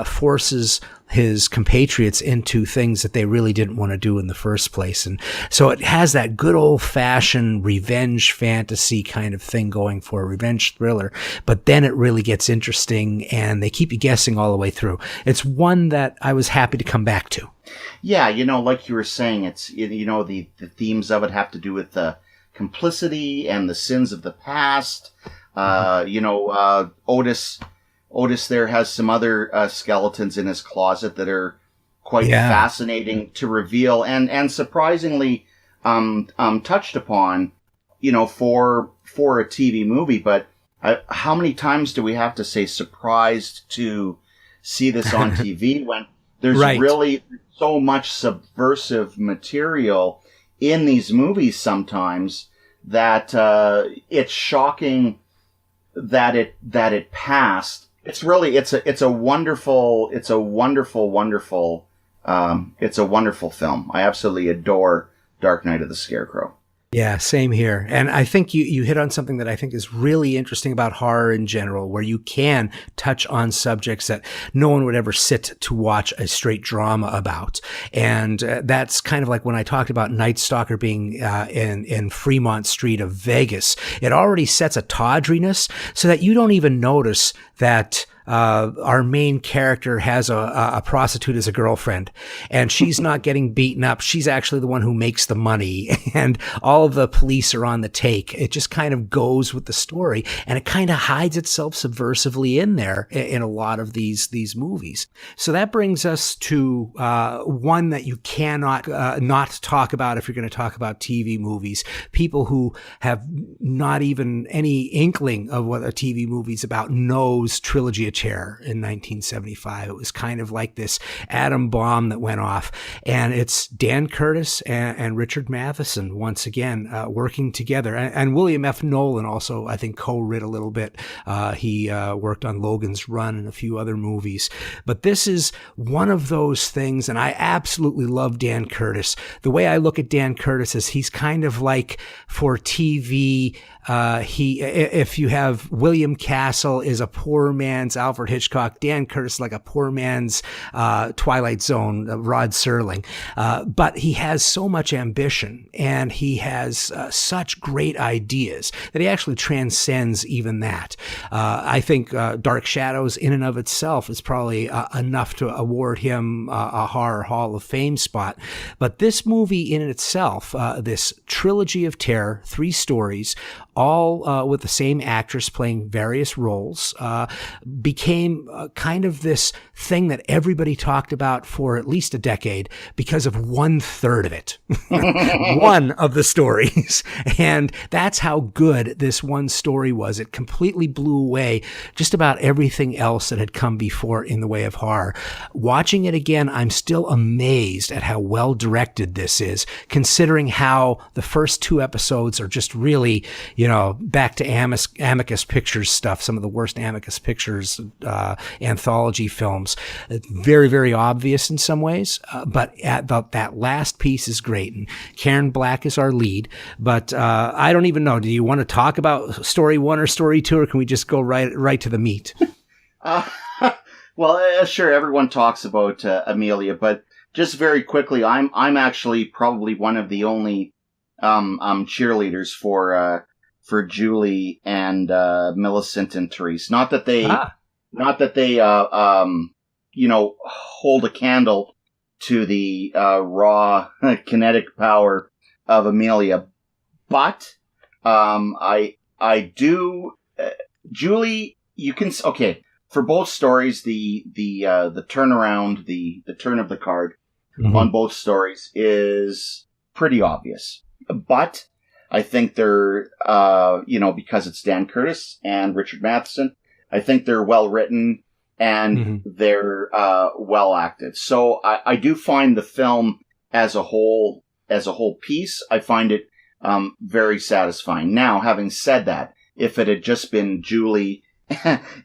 forces his compatriots into things that they really didn't want to do in the first place. And so it has that good old-fashioned revenge fantasy kind of thing going for a revenge thriller, but then it really gets interesting, and they keep you guessing all the way through. It's one that I was happy to come back to. Yeah, you know, like you were saying, it's, you know, the themes of it have to do with the complicity and the sins of the past. You know, Otis there has some other skeletons in his closet that are quite fascinating to reveal and surprisingly touched upon, you know, for a TV movie. But how many times do we have to say surprised to see this on TV when there's really so much subversive material in these movies sometimes that it's shocking that it passed. It's really, it's a wonderful film. I absolutely adore Dark Knight of the Scarecrow. Yeah, same here. And I think you hit on something that I think is really interesting about horror in general, where you can touch on subjects that no one would ever sit to watch a straight drama about. And that's kind of like when I talked about Night Stalker being in Fremont Street of Vegas. It already sets a tawdriness so that you don't even notice that our main character has a prostitute as a girlfriend, and she's not getting beaten up. She's actually the one who makes the money, and all of the police are on the take. It just kind of goes with the story, and it kind of hides itself subversively in there in a lot of these movies. So that brings us to one that you cannot not talk about if you're going to talk about TV movies. People who have not even any inkling of what a TV movie's about knows Trilogy of Terror in 1975. It was kind of like this atom bomb that went off, and it's Dan Curtis and Richard Matheson once again working together, and William F. Nolan also, I think, co-wrote a little bit. He worked on Logan's Run and a few other movies, but this is one of those things, and I absolutely love Dan Curtis. The way I look at Dan Curtis is he's kind of like, for TV, if you have William Castle is a poor man's Alfred Hitchcock, Dan Curtis like a poor man's Twilight Zone, Rod Serling. But he has so much ambition, and he has such great ideas that he actually transcends even that. I think Dark Shadows in and of itself is probably enough to award him a Horror Hall of Fame spot. But this movie in itself, this Trilogy of Terror, 3 stories, all with the same actress playing various roles, became kind of this thing that everybody talked about for at least a decade because of 1/3 of it. One of the stories. And that's how good this one story was. It completely blew away just about everything else that had come before in the way of horror. Watching it again, I'm still amazed at how well directed this is, considering how the first 2 episodes are just really, back to Amicus Pictures stuff, some of the worst Amicus Pictures anthology films. It's very, very obvious in some ways, but that last piece is great. And Karen Black is our lead, but I don't even know. Do you want to talk about story 1 or story 2, or can we just go right to the meat? Well, sure. Everyone talks about Amelia, but just very quickly, I'm actually probably one of the only cheerleaders for Julie and Millicent and Therese. Not that they hold a candle to the raw kinetic power of Amelia, but I do Julie. You can for both stories. The turnaround, the turn of the card on both stories is pretty obvious, but I think they're because it's Dan Curtis and Richard Matheson. I think they're well written and they're well acted. So I do find the film as a whole piece, I find it very satisfying. Now, having said that, if it had just been Julie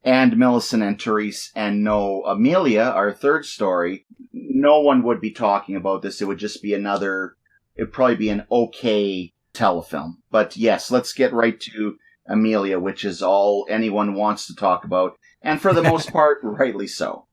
and Millicent and Therese and no Amelia, our third story, no one would be talking about this. It would just be it'd probably be an okay telefilm. But yes, let's get right to Amelia, which is all anyone wants to talk about. And for the most part, rightly so.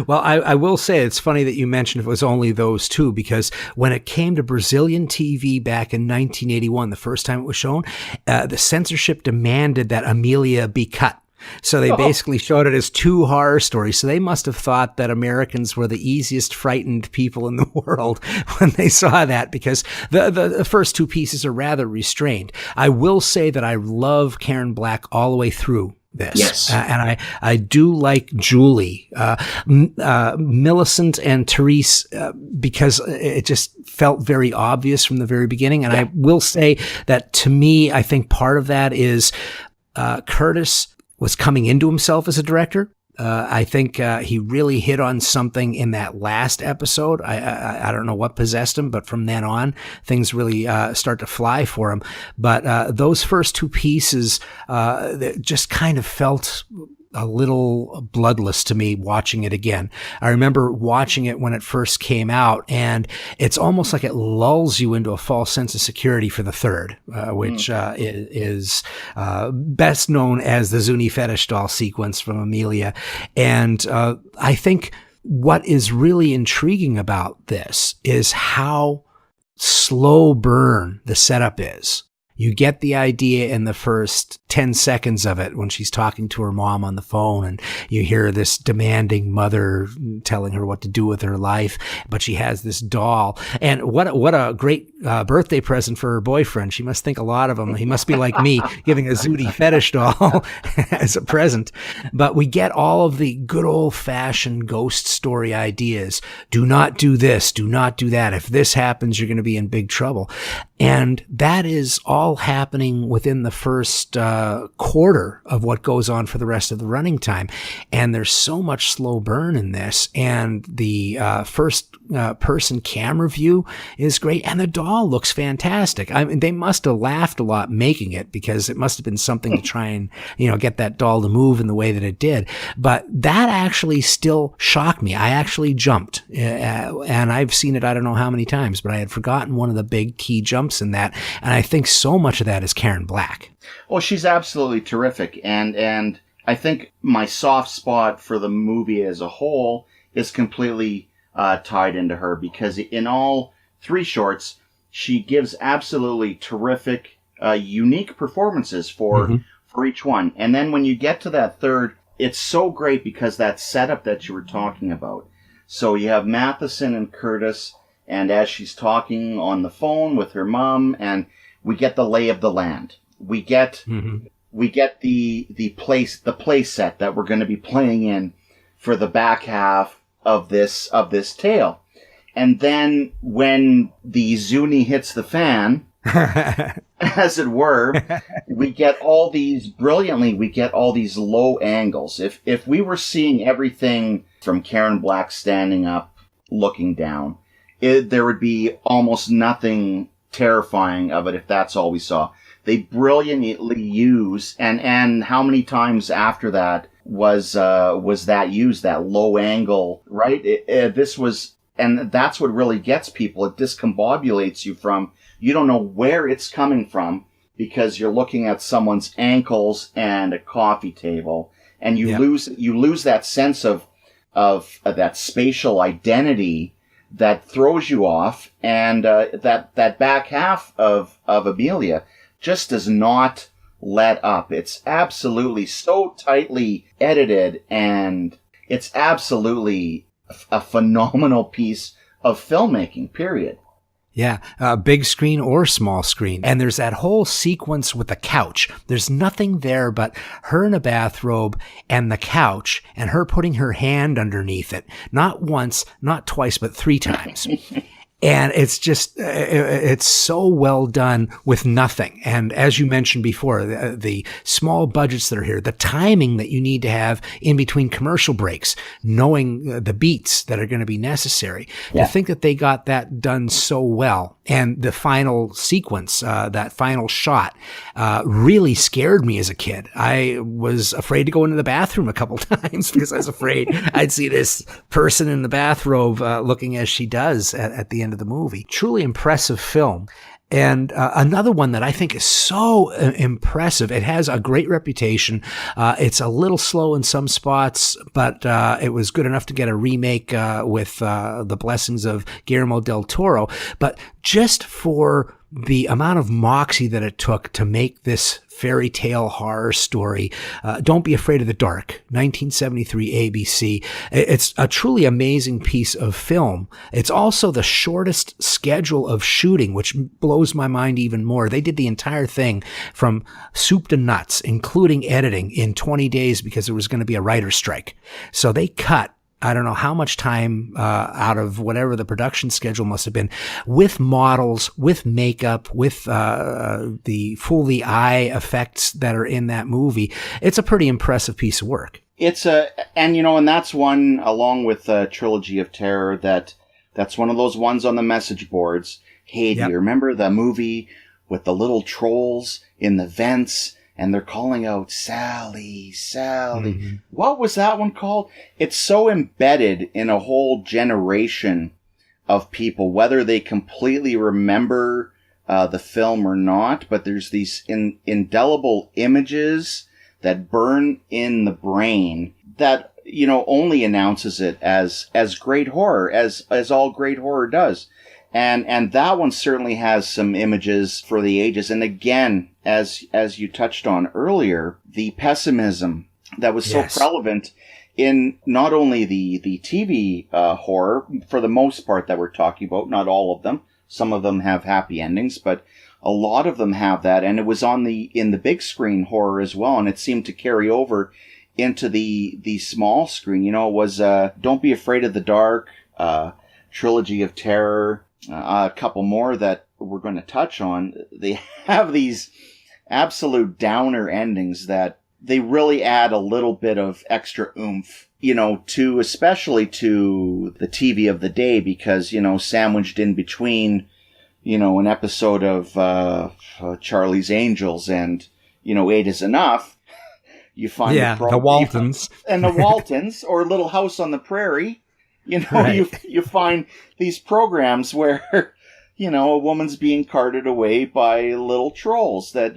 Well, I will say it's funny that you mentioned it was only those 2, because when it came to Brazilian TV back in 1981, the first time it was shown, the censorship demanded that Amelia be cut. So they basically showed it as 2 horror stories. So they must have thought that Americans were the easiest frightened people in the world when they saw that, because the first 2 pieces are rather restrained. I will say that I love Karen Black all the way through this. Yes. And I do like Julie, Millicent and Therese, because it just felt very obvious from the very beginning. And I will say that to me, I think part of that is Curtis was coming into himself as a director. I think he really hit on something in that last episode. I don't know what possessed him, but from then on, things really start to fly for him. But those first 2 pieces just kind of felt a little bloodless to me watching it again. I remember watching it when it first came out, and it's almost like it lulls you into a false sense of security for the third, which is best known as the Zuni fetish doll sequence from Amelia. And I think what is really intriguing about this is how slow burn the setup is. You get the idea in the first 10 seconds of it when she's talking to her mom on the phone, and you hear this demanding mother telling her what to do with her life, but she has this doll. And what a great birthday present for her boyfriend. She must think a lot of him. He must be like me, giving a Zuni fetish doll as a present. But we get all of the good old-fashioned ghost story ideas. Do not do this. Do not do that. If this happens, you're going to be in big trouble. And that is all happening within the first quarter of what goes on for the rest of the running time. And there's so much slow burn in this. And the first person camera view is great. And the doll looks fantastic. I mean, they must have laughed a lot making it, because it must have been something to try and, get that doll to move in the way that it did. But that actually still shocked me. I actually jumped. And I've seen it I don't know how many times, but I had forgotten one of the big key jumps in that. And I think so much of that is Karen Black. Well, she's absolutely terrific. And I think my soft spot for the movie as a whole is completely tied into her, because in all 3 shorts, she gives absolutely terrific, unique performances for each one. And then when you get to that third, it's so great because that setup that you were talking about. So you have Matheson and Curtis, and as she's talking on the phone with her mom, and we get the lay of the land. We get Mm-hmm. the play set that we're going to be playing in for the back half of this tale. And then when the Zuni hits the fan, as it were, we get all these low angles. If we were seeing everything from Karen Black standing up, looking down, there would be almost nothing terrifying of it if that's all we saw. They brilliantly use, and how many times after that was that used, that low angle, right? This was, and that's what really gets people. It discombobulates you from, you don't know where it's coming from because you're looking at someone's ankles and a coffee table, and you lose that sense of that spatial identity that throws you off, and that back half of Amelia just does not let up. It's absolutely so tightly edited, and it's absolutely a phenomenal piece of filmmaking, period. Yeah, big screen or small screen. And there's that whole sequence with the couch. There's nothing there but her in a bathrobe and the couch and her putting her hand underneath it. Not once, not twice, but 3 times. And it's just, it's so well done with nothing. And as you mentioned before, the small budgets that are here, the timing that you need to have in between commercial breaks, knowing the beats that are going to be necessary. To think that they got that done so well. And the final sequence, that final shot, really scared me as a kid. I was afraid to go into the bathroom a couple times because I was afraid I'd see this person in the bathrobe looking as she does at the end of the movie. Truly impressive film. And another one that I think is so impressive, it has a great reputation. It's a little slow in some spots, but it was good enough to get a remake with the blessings of Guillermo del Toro. But just for the amount of moxie that it took to make this fairy tale horror story, Don't Be Afraid of the Dark, 1973 ABC. It's a truly amazing piece of film. It's also the shortest schedule of shooting, which blows my mind even more. They did the entire thing from soup to nuts, including editing, in 20 days because there was going to be a writer's strike. So they cut, I don't know how much time out of whatever the production schedule must have been, with models, with makeup, with the Foley eye effects that are in that movie. It's a pretty impressive piece of work. And that's one, along with Trilogy of Terror, that's one of those ones on the message boards. Hey, do you remember the movie with the little trolls in the vents? And they're calling out, Sally, Sally. Mm-hmm. What was that one called? It's so embedded in a whole generation of people, whether they completely remember the film or not. But there's these indelible images that burn in the brain that, only announces it as great horror, as all great horror does. And that one certainly has some images for the ages. And again, as you touched on earlier, the pessimism that was so prevalent in not only the TV horror, for the most part that we're talking about, not all of them. Some of them have happy endings, but a lot of them have that. And it was in the big screen horror as well. And it seemed to carry over into the small screen. It was Don't Be Afraid of the Dark, Trilogy of Terror, a couple more that we're going to touch on. They have these absolute downer endings that they really add a little bit of extra oomph, especially to the TV of the day, because, sandwiched in between, an episode of Charlie's Angels and, 8 is Enough, you find the Waltons. And the Waltons, or Little House on the Prairie. You find these programs where, a woman's being carted away by little trolls that,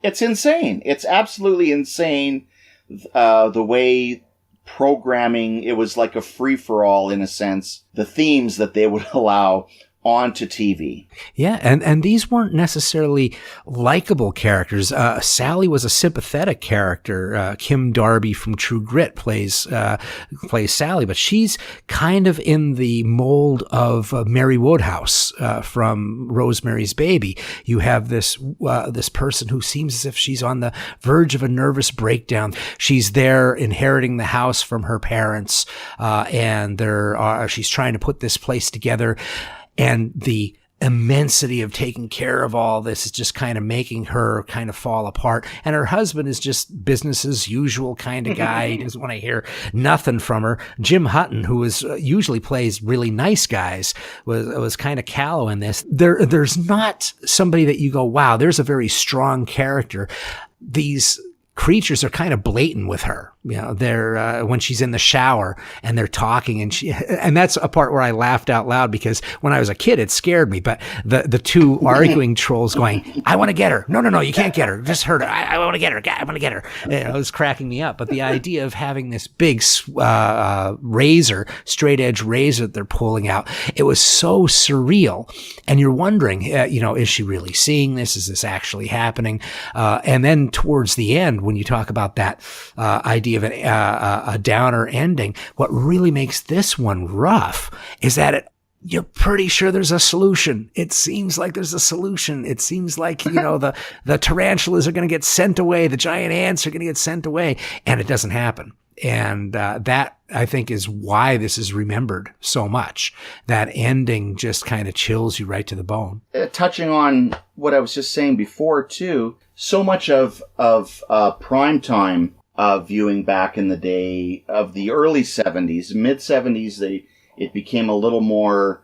it's insane. It's absolutely insane. The way programming, it was like a free-for-all in a sense. The themes that they would allow onto TV. Yeah, and these weren't necessarily likable characters. Sally was a sympathetic character. Kim Darby from True Grit plays Sally, but she's kind of in the mold of Mary Woodhouse from Rosemary's Baby. You have this person who seems as if she's on the verge of a nervous breakdown. She's there inheriting the house from her parents, and she's trying to put this place together. And the immensity of taking care of all this is just kind of making her kind of fall apart. And her husband is just business as usual kind of guy. He doesn't want to hear nothing from her. Jim Hutton, who usually plays really nice guys, was kind of callow in this. There's not somebody that you go, wow, there's a very strong character. These creatures are kind of blatant with her. You know, they're when she's in the shower and they're talking, and that's a part where I laughed out loud, because when I was a kid it scared me. But the two arguing trolls going, "I want to get her." No, you can't get her. Just hurt her. I want to get her. I want to get her. It was cracking me up. But the idea of having this big razor, straight edge razor that they're pulling out, it was so surreal. And you're wondering, is she really seeing this? Is this actually happening? And then towards the end, when you talk about that idea of a downer ending, what really makes this one rough is that you're pretty sure there's a solution. It seems like there's a solution. It seems like, the tarantulas are going to get sent away. The giant ants are going to get sent away, and it doesn't happen. And that, I think, is why this is remembered so much. That ending just kind of chills you right to the bone. Touching on what I was just saying before, too, so much of Primetime viewing back in the day of the early 70s, mid-70s, it became a little more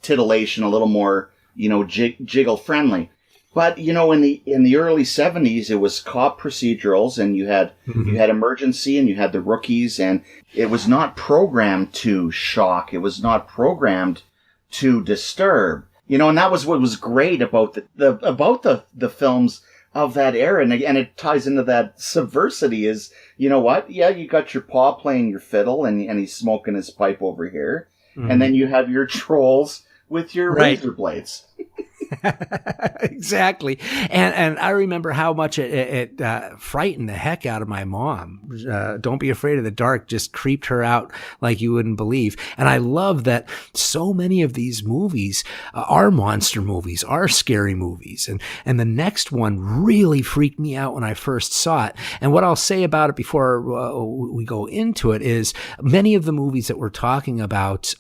titillation, a little more, jiggle-friendly. But, in the early 70s, it was cop procedurals, and you had Emergency, and you had The Rookies, and it was not programmed to shock. It was not programmed to disturb. And that was what was great about the films of that era. And it ties into that subversity is, you know what? Yeah, you got your pa playing your fiddle, and he's smoking his pipe over here. Mm-hmm. And then you have your trolls with your razor blades. Exactly. And I remember how much it frightened the heck out of my mom. Don't Be Afraid of the Dark just creeped her out like you wouldn't believe. And I love that so many of these movies are monster movies, are scary movies. And the next one really freaked me out when I first saw it. And what I'll say about it before we go into it is many of the movies that we're talking about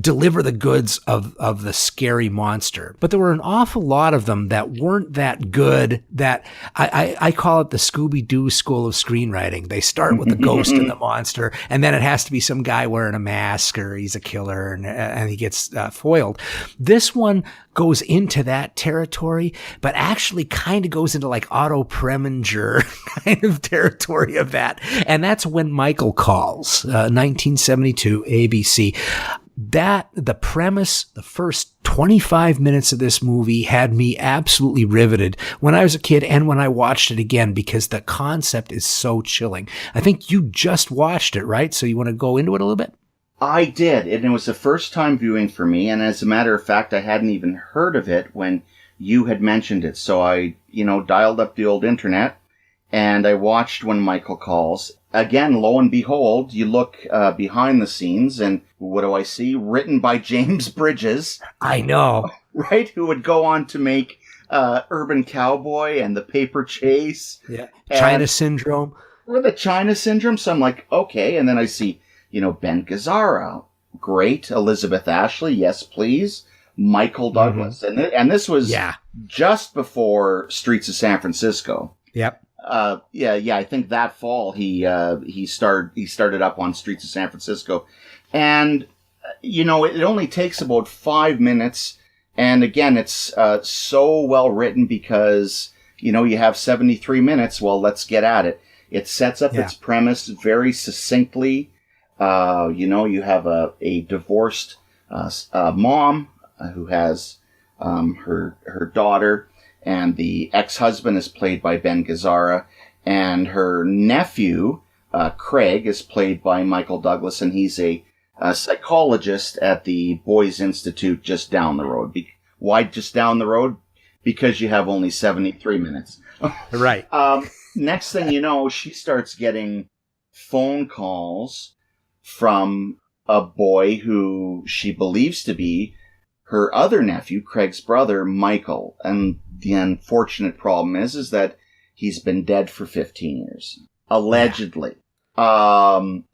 deliver the goods of the scary monster. But there were an awful lot of them that weren't that good, that I call it the Scooby-Doo school of screenwriting. They start with the ghost and the monster, and then it has to be some guy wearing a mask, or he's a killer, and he gets foiled. This one goes into that territory, but actually kind of goes into like Otto Preminger kind of territory of that. And that's When Michael Calls, 1972, ABC. The premise, the first 25 minutes of this movie had me absolutely riveted when I was a kid and when I watched it again, because the concept is so chilling. I think you just watched it, right? So you want to go into it a little bit? I did, and it was the first time viewing for me, and as a matter of fact, I hadn't even heard of it when you had mentioned it. So I, dialed up the old internet, and I watched When Michael Calls. Again, lo and behold, you look behind the scenes, and what do I see? Written by James Bridges. I know. Right? Who would go on to make Urban Cowboy and The Paper Chase. Yeah. China Syndrome. Or the China Syndrome. So I'm like, okay. And then I see, Ben Gazzara. Great. Elizabeth Ashley. Yes, please. Michael Douglas. Mm-hmm. And this was just before Streets of San Francisco. Yep. I think that fall he started up on Streets of San Francisco, and it only takes about 5 minutes, and again it's so well written because you have 73 minutes. Well, let's get at it. It sets up its premise very succinctly. You have a divorced mom who has her daughter. And the ex-husband is played by Ben Gazzara. And her nephew, Craig, is played by Michael Douglas. And he's a a psychologist at the Boys Institute just down the road. Why just down the road? Because you have only 73 minutes. Right. Next thing you know, she starts getting phone calls from a boy who she believes to be her other nephew, Craig's brother, Michael. And the unfortunate problem is that he's been dead for 15 years. Allegedly. And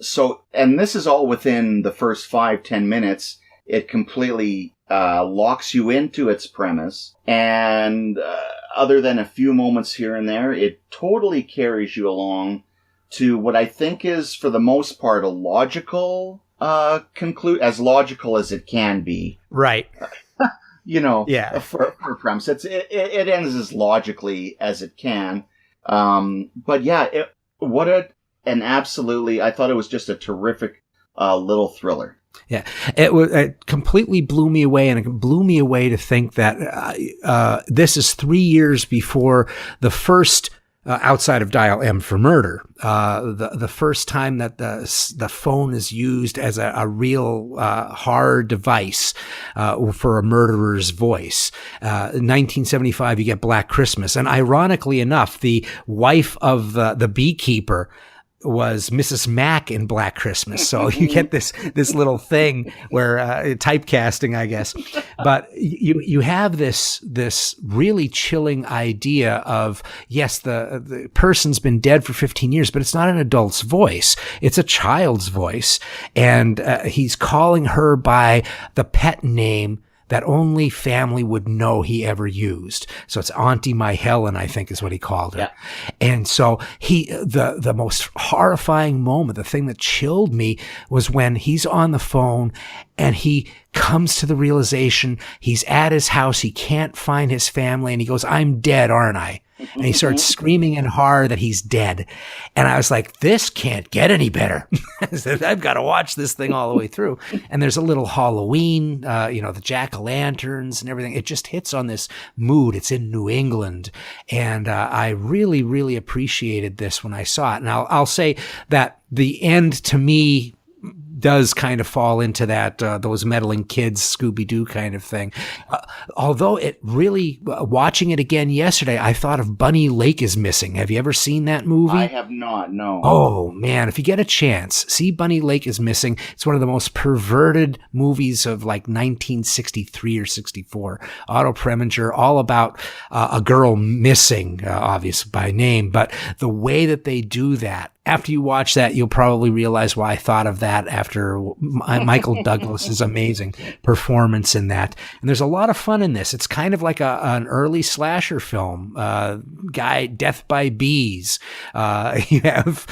this is all within the first 5-10 minutes. It completely locks you into its premise. And other than a few moments here and there, it totally carries you along to what I think is, for the most part, a logical as logical as it can be. Right. For premise. It ends as logically as it can. But yeah, I thought it was just a terrific little thriller. Yeah, it completely blew me away, and it blew me away to think that this is 3 years before the first, outside of Dial M for Murder, the first time that the phone is used as a real hard device for a murderer's voice. In 1975, you get Black Christmas, and ironically enough, the wife of the beekeeper was Mrs. Mack in Black Christmas. So you get this little thing where typecasting, I guess. But you have this really chilling idea of, yes, the person's been dead for 15 years, but it's not an adult's voice. It's a child's voice. And he's calling her by the pet name that only family would know he ever used. So it's Auntie My Helen, I think is what he called her. Yeah. And so the most horrifying moment, the thing that chilled me, was when he's on the phone and he comes to the realization he's at his house, he can't find his family, and he goes, "I'm dead, aren't I?" And he starts screaming in horror that he's dead. And I was like, this can't get any better. I said, I've got to watch this thing all the way through. And there's a little Halloween, the jack-o'-lanterns and everything. It just hits on this mood. It's in New England. And I really, really appreciated this when I saw it. And I'll say that the end, to me, does kind of fall into that those meddling kids Scooby-Doo kind of thing. Although it really, watching it again yesterday, I thought of Bunny Lake is Missing. Have you ever seen that movie? I have not, no. Oh, man, if you get a chance, see Bunny Lake is Missing. It's one of the most perverted movies of like 1963 or 64. Otto Preminger, all about a girl missing, obviously by name, but the way that they do that, after you watch that, you'll probably realize why I thought of that after Michael Douglas's amazing performance in that. And there's a lot of fun in this. It's kind of like an early slasher film. Death by bees. You have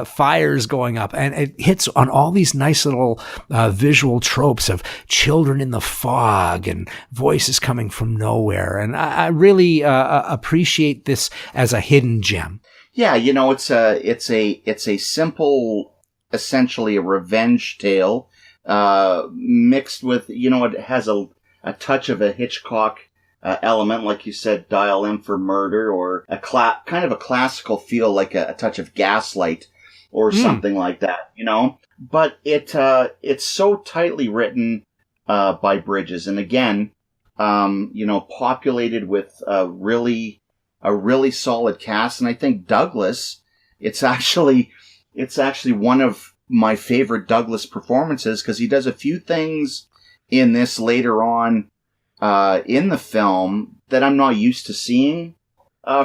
fires going up, and it hits on all these nice little visual tropes of children in the fog and voices coming from nowhere. And I really appreciate this as a hidden gem. Yeah, it's a simple, essentially a revenge tale, mixed with, it has a touch of a Hitchcock element, like you said, Dial M for Murder, or kind of a classical feel, like a touch of Gaslight or something like that, But it's so tightly written by Bridges, and again, populated with a really solid cast. And I think Douglas, it's actually one of my favorite Douglas performances, because he does a few things in this later on in the film that I'm not used to seeing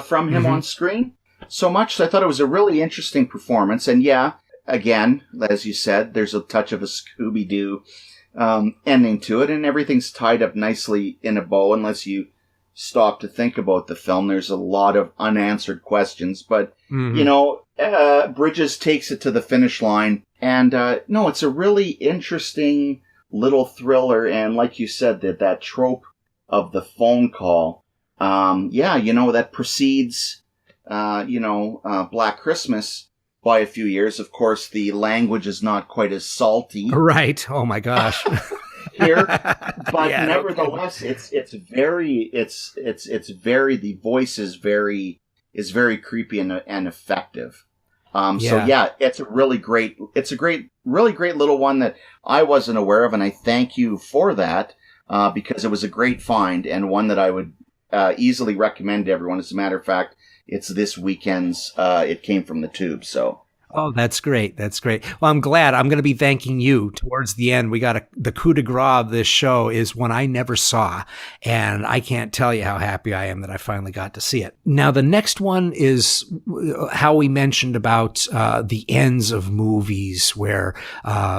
from him on screen so much. So I thought it was a really interesting performance. And yeah, again, as you said, there's a touch of a Scooby-Doo ending to it, and everything's tied up nicely in a bow unless you stop to think about the film. There's a lot of unanswered questions, but Bridges takes it to the finish line, and it's a really interesting little thriller. And like you said, that trope of the phone call, that precedes Black Christmas by a few years. Of course, the language is not quite as salty, right? Oh my gosh. Here, but nevertheless, the voice is very creepy and effective. So yeah, it's a great really great little one that I wasn't aware of, and I thank you for that because it was a great find and one that I would easily recommend to everyone. As a matter of fact, it's this weekend's. It came from the tube, so. Oh, that's great. That's great. Well, I'm glad. I'm going to be thanking you towards the end. We got the coup de grace of this show is one I never saw. And I can't tell you how happy I am that I finally got to see it. Now, the next one is how we mentioned about the ends of movies where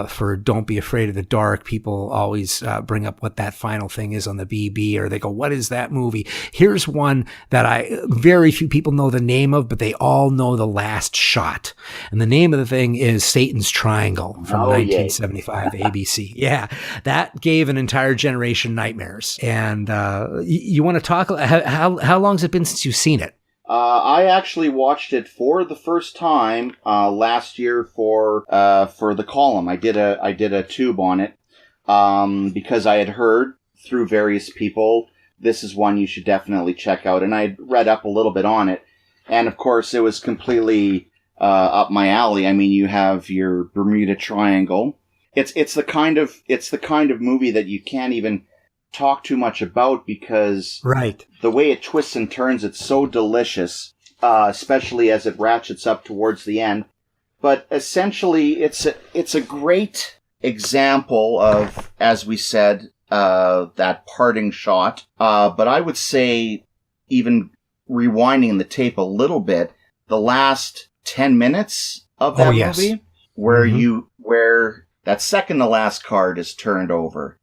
for Don't Be Afraid of the Dark, people always bring up what that final thing is on the BB, or they go, what is that movie? Here's one that very few people know the name of, but they all know the last shot. And the name of the thing is Satan's Triangle from 1975 ABC. Yeah, that gave an entire generation nightmares. And you want to talk? How long has it been since you've seen it? I actually watched it for the first time last year for the column. I did a tube on it because I had heard through various people this is one you should definitely check out, and I read up a little bit on it, and of course it was completely up my alley. I mean, you have your Bermuda Triangle. It's the kind of movie that you can't even talk too much about because the way it twists and turns, it's so delicious, especially as it ratchets up towards the end. But essentially, it's a great example of, as we said, that parting shot. But I would say, even rewinding the tape a little bit, the last 10 minutes of that movie where that second to last card is turned over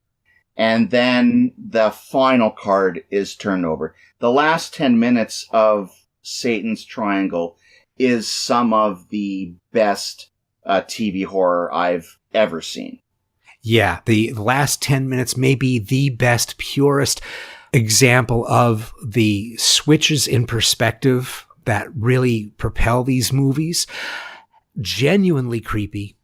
and then the final card is turned over. The last 10 minutes of Satan's Triangle is some of the best TV horror I've ever seen. Yeah, the last 10 minutes may be the best, purest example of the switches in perspective that really propel these movies. Genuinely creepy.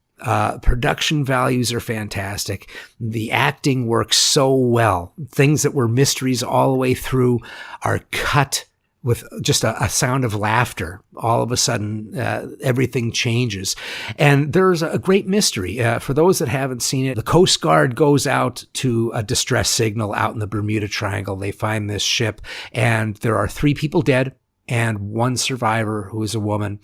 Production values are fantastic. The acting works so well. Things that were mysteries all the way through are cut with just a sound of laughter. All of a sudden, everything changes. And there's a great mystery. For those that haven't seen it, the Coast Guard goes out to a distress signal out in the Bermuda Triangle. They find this ship, and there are 3 people dead and 1 survivor who is a woman.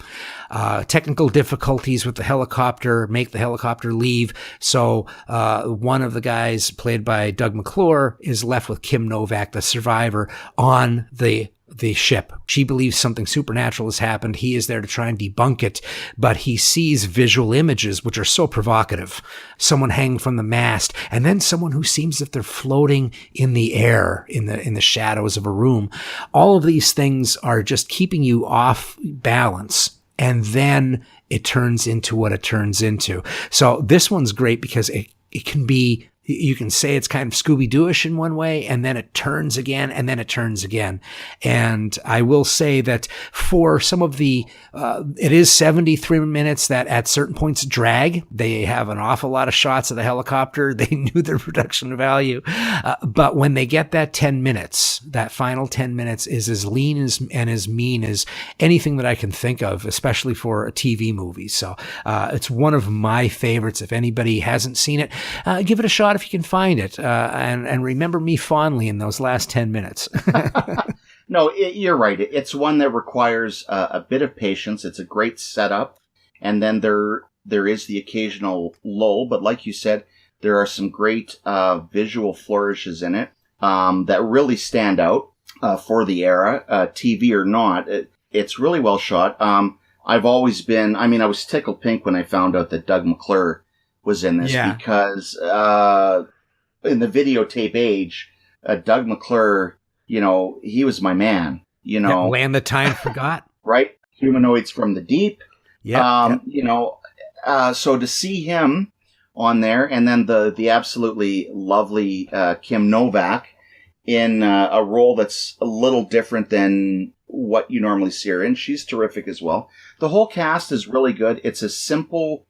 Technical difficulties with the helicopter make the helicopter leave. So one of the guys, played by Doug McClure, is left with Kim Novak, the survivor, on the ship. She believes something supernatural has happened. He is there to try and debunk it, but he sees visual images which are so provocative. Someone hanging from the mast, and then someone who seems as if they're floating in the air in the shadows of a room. All of these things are just keeping you off balance, and then it turns into what it turns into. So this one's great because it can be, you can say it's kind of Scooby-Doo-ish in one way, and then it turns again, and then it turns again. And I will say that for some of it is 73 minutes that at certain points drag. They have an awful lot of shots of the helicopter. They knew their production value. But when they get that 10 minutes, that final 10 minutes is as lean and as mean as anything that I can think of, especially for a TV movie. So it's one of my favorites. If anybody hasn't seen it, give it a shot if you can find it, and remember me fondly in those last 10 minutes. No, you're right. It's one that requires a bit of patience. It's a great setup, and then there is the occasional lull, but like you said, there are some great visual flourishes in it that really stand out for the era, TV or not. It's really well shot. I've always been, I was tickled pink when I found out that Doug McClure was in this because in the videotape age, Doug McClure, he was my man. Land the Time Forgot. Right? Humanoids from the Deep. Yeah. So to see him on there, and then the absolutely lovely Kim Novak in a role that's a little different than what you normally see her in. She's terrific as well. The whole cast is really good. It's a simple,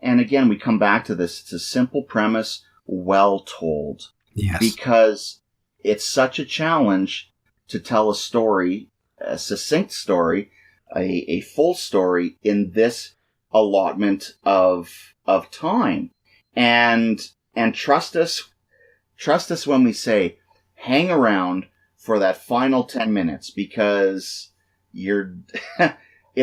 and again, we come back to this, it's a simple premise, well told. Yes. Because it's such a challenge to tell a story, a succinct story, a full story in this allotment of time. And trust us when we say hang around for that final 10 minutes, because it's a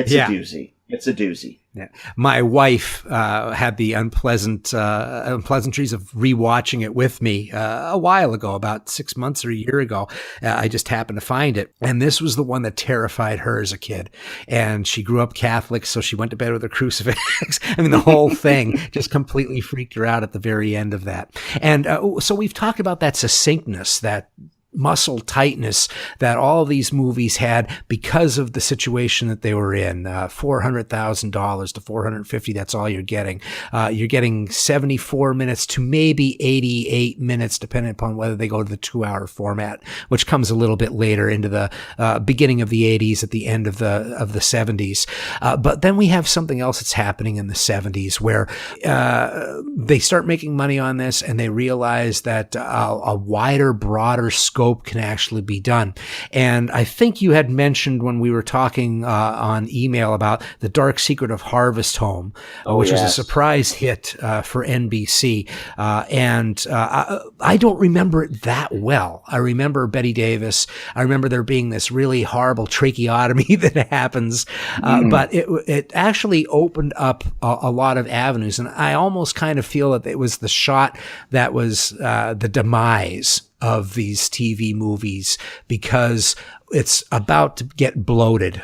doozy. It's a doozy. Yeah. My wife had the unpleasantries of rewatching it with me a while ago, about 6 months or a year ago. I just happened to find it. And this was the one that terrified her as a kid. And she grew up Catholic, so she went to bed with a crucifix. I mean, the whole thing just completely freaked her out at the very end of that. And so we've talked about that succinctness, that muscle tightness that all of these movies had because of the situation that they were in. $400,000 to $450,000, that's all you're getting. You're getting 74 minutes to maybe 88 minutes, depending upon whether they go to the 2-hour format, which comes a little bit later into the beginning of the 80s, at the end of the 70s. But then we have something else that's happening in the 70s where they start making money on this, and they realize that a wider, broader scope can actually be done. And I think you had mentioned when we were talking on email about The Dark Secret of Harvest Home, which was a surprise hit for NBC. And I don't remember it that well. I remember Bette Davis. I remember there being this really horrible tracheotomy that happens. But it actually opened up a lot of avenues. And I almost kind of feel that it was the shot that was the demise of these TV movies, because it's about to get bloated.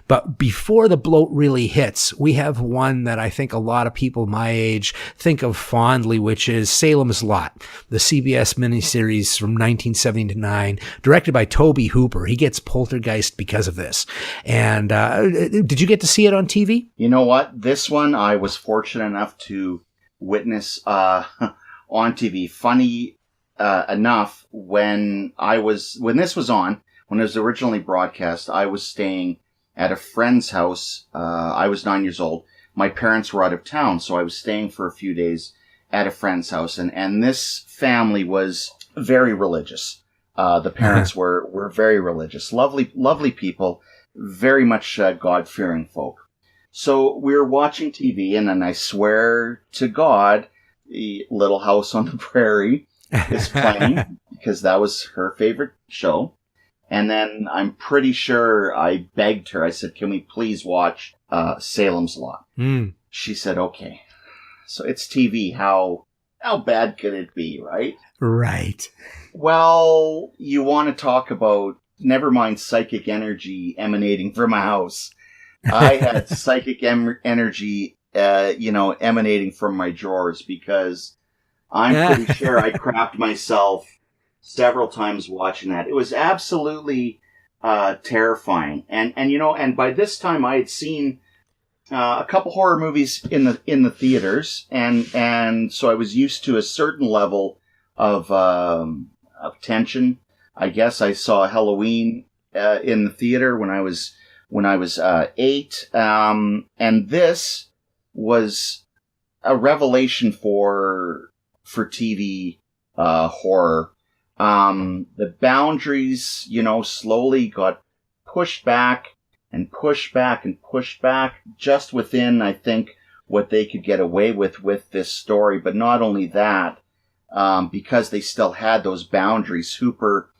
But before the bloat really hits, we have one that I think a lot of people my age think of fondly, which is Salem's Lot, the CBS miniseries from 1979, directed by Tobe Hooper. He gets Poltergeist because of this. And did you get to see it on TV? You know what? This one I was fortunate enough to witness on TV. Funny enough, when this was on, when it was originally broadcast, I was staying at a friend's house. I was 9 years old. My parents were out of town, so I was staying for a few days at a friend's house. And this family was very religious. The parents were very religious. Lovely people. Very much God-fearing folk. So we were watching TV, and then I swear to God, the Little House on the Prairie is playing, because that was her favorite show. And then I'm pretty sure I begged her. I said, can we please watch Salem's Lot? She said, okay. So it's TV. How bad could it be, right? Right. Well, you want to talk about, never mind psychic energy emanating from a house. I had psychic energy, emanating from my drawers, because I'm pretty sure I crapped myself several times watching that. It was absolutely terrifying. And by this time I had seen a couple horror movies in the theaters, and so I was used to a certain level of tension. I guess I saw Halloween in the theater when I was 8, and this was a revelation for TV horror. The boundaries, slowly got pushed back and pushed back and pushed back, just within, I think, what they could get away with this story. But not only that, because they still had those boundaries, Hooper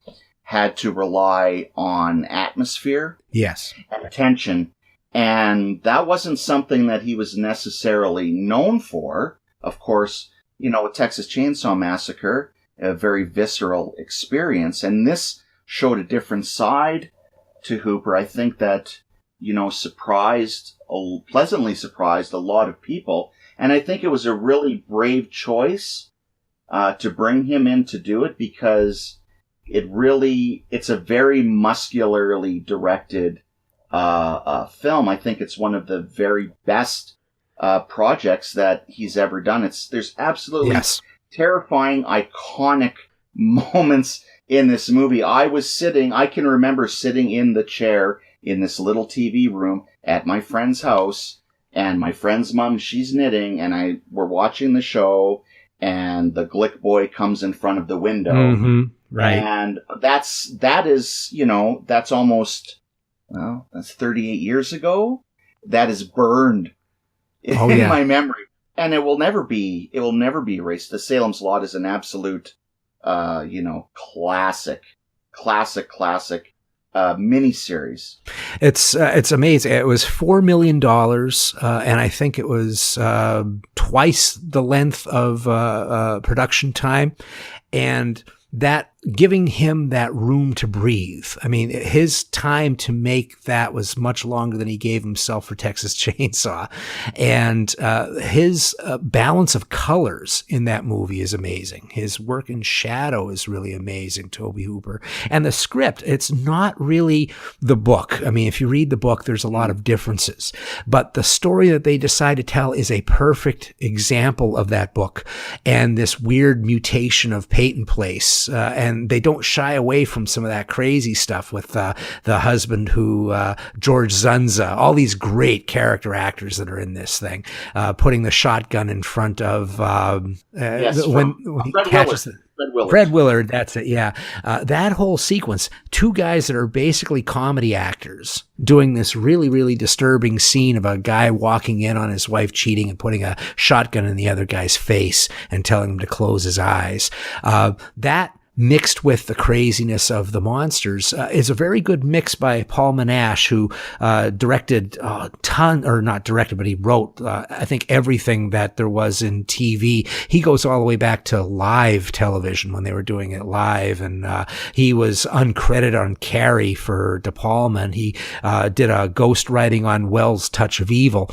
had to rely on atmosphere. Yes. And tension. And that wasn't something that he was necessarily known for. Of course, with Texas Chainsaw Massacre, a very visceral experience. And this showed a different side to Hooper. I think that, pleasantly surprised a lot of people. And I think it was a really brave choice to bring him in to do it, because it's a very muscularly directed film. I think it's one of the very best projects that he's ever done. There's absolutely terrifying, iconic moments in this movie. I can remember sitting in the chair in this little TV room at my friend's house, and my friend's mom, she's knitting, and we're watching the show, and the Glick boy comes in front of the window. Mm-hmm. Right. And that's almost, that's 38 years ago. That is burned in my memory. And it will never be erased. The Salem's Lot is an absolute, classic miniseries. It's amazing. It was $4 million, and I think it was twice the length of production time, and that giving him that room to breathe. I mean, his time to make that was much longer than he gave himself for Texas Chainsaw. And his balance of colors in that movie is amazing. His work in shadow is really amazing, Tobe Hooper. And the script, it's not really the book. I mean, if you read the book, there's a lot of differences. But the story that they decide to tell is a perfect example of that book and this weird mutation of Peyton Place. And they don't shy away from some of that crazy stuff with the husband who George Zunza, all these great character actors that are in this thing, putting the shotgun in front of when he catches Fred Willard, that's it, yeah. That whole sequence, two guys that are basically comedy actors doing this really, really disturbing scene of a guy walking in on his wife cheating and putting a shotgun in the other guy's face and telling him to close his eyes. That mixed with the craziness of the monsters is a very good mix by Paul Monash, who directed not directed, but he wrote, I think, everything that there was in TV. He goes all the way back to live television when they were doing it live, and he was uncredited on Carrie for De Palma, and he did a ghost writing on Wells' Touch of Evil,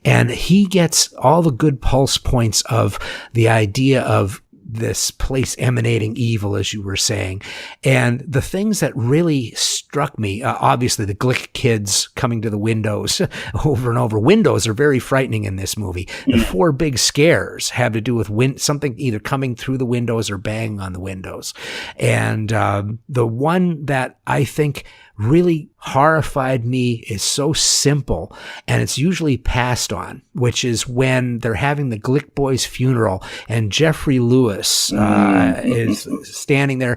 and he gets all the good pulse points of the idea of this place emanating evil, as you were saying. And the things that really struck me, obviously the Glick kids coming to the windows over and over. Windows are very frightening in this movie. The four big scares have to do with something either coming through the windows or banging on the windows. And the one that I think really horrified me is so simple, and it's usually passed on, which is when they're having the Glick boys' funeral and Jeffrey Lewis is standing there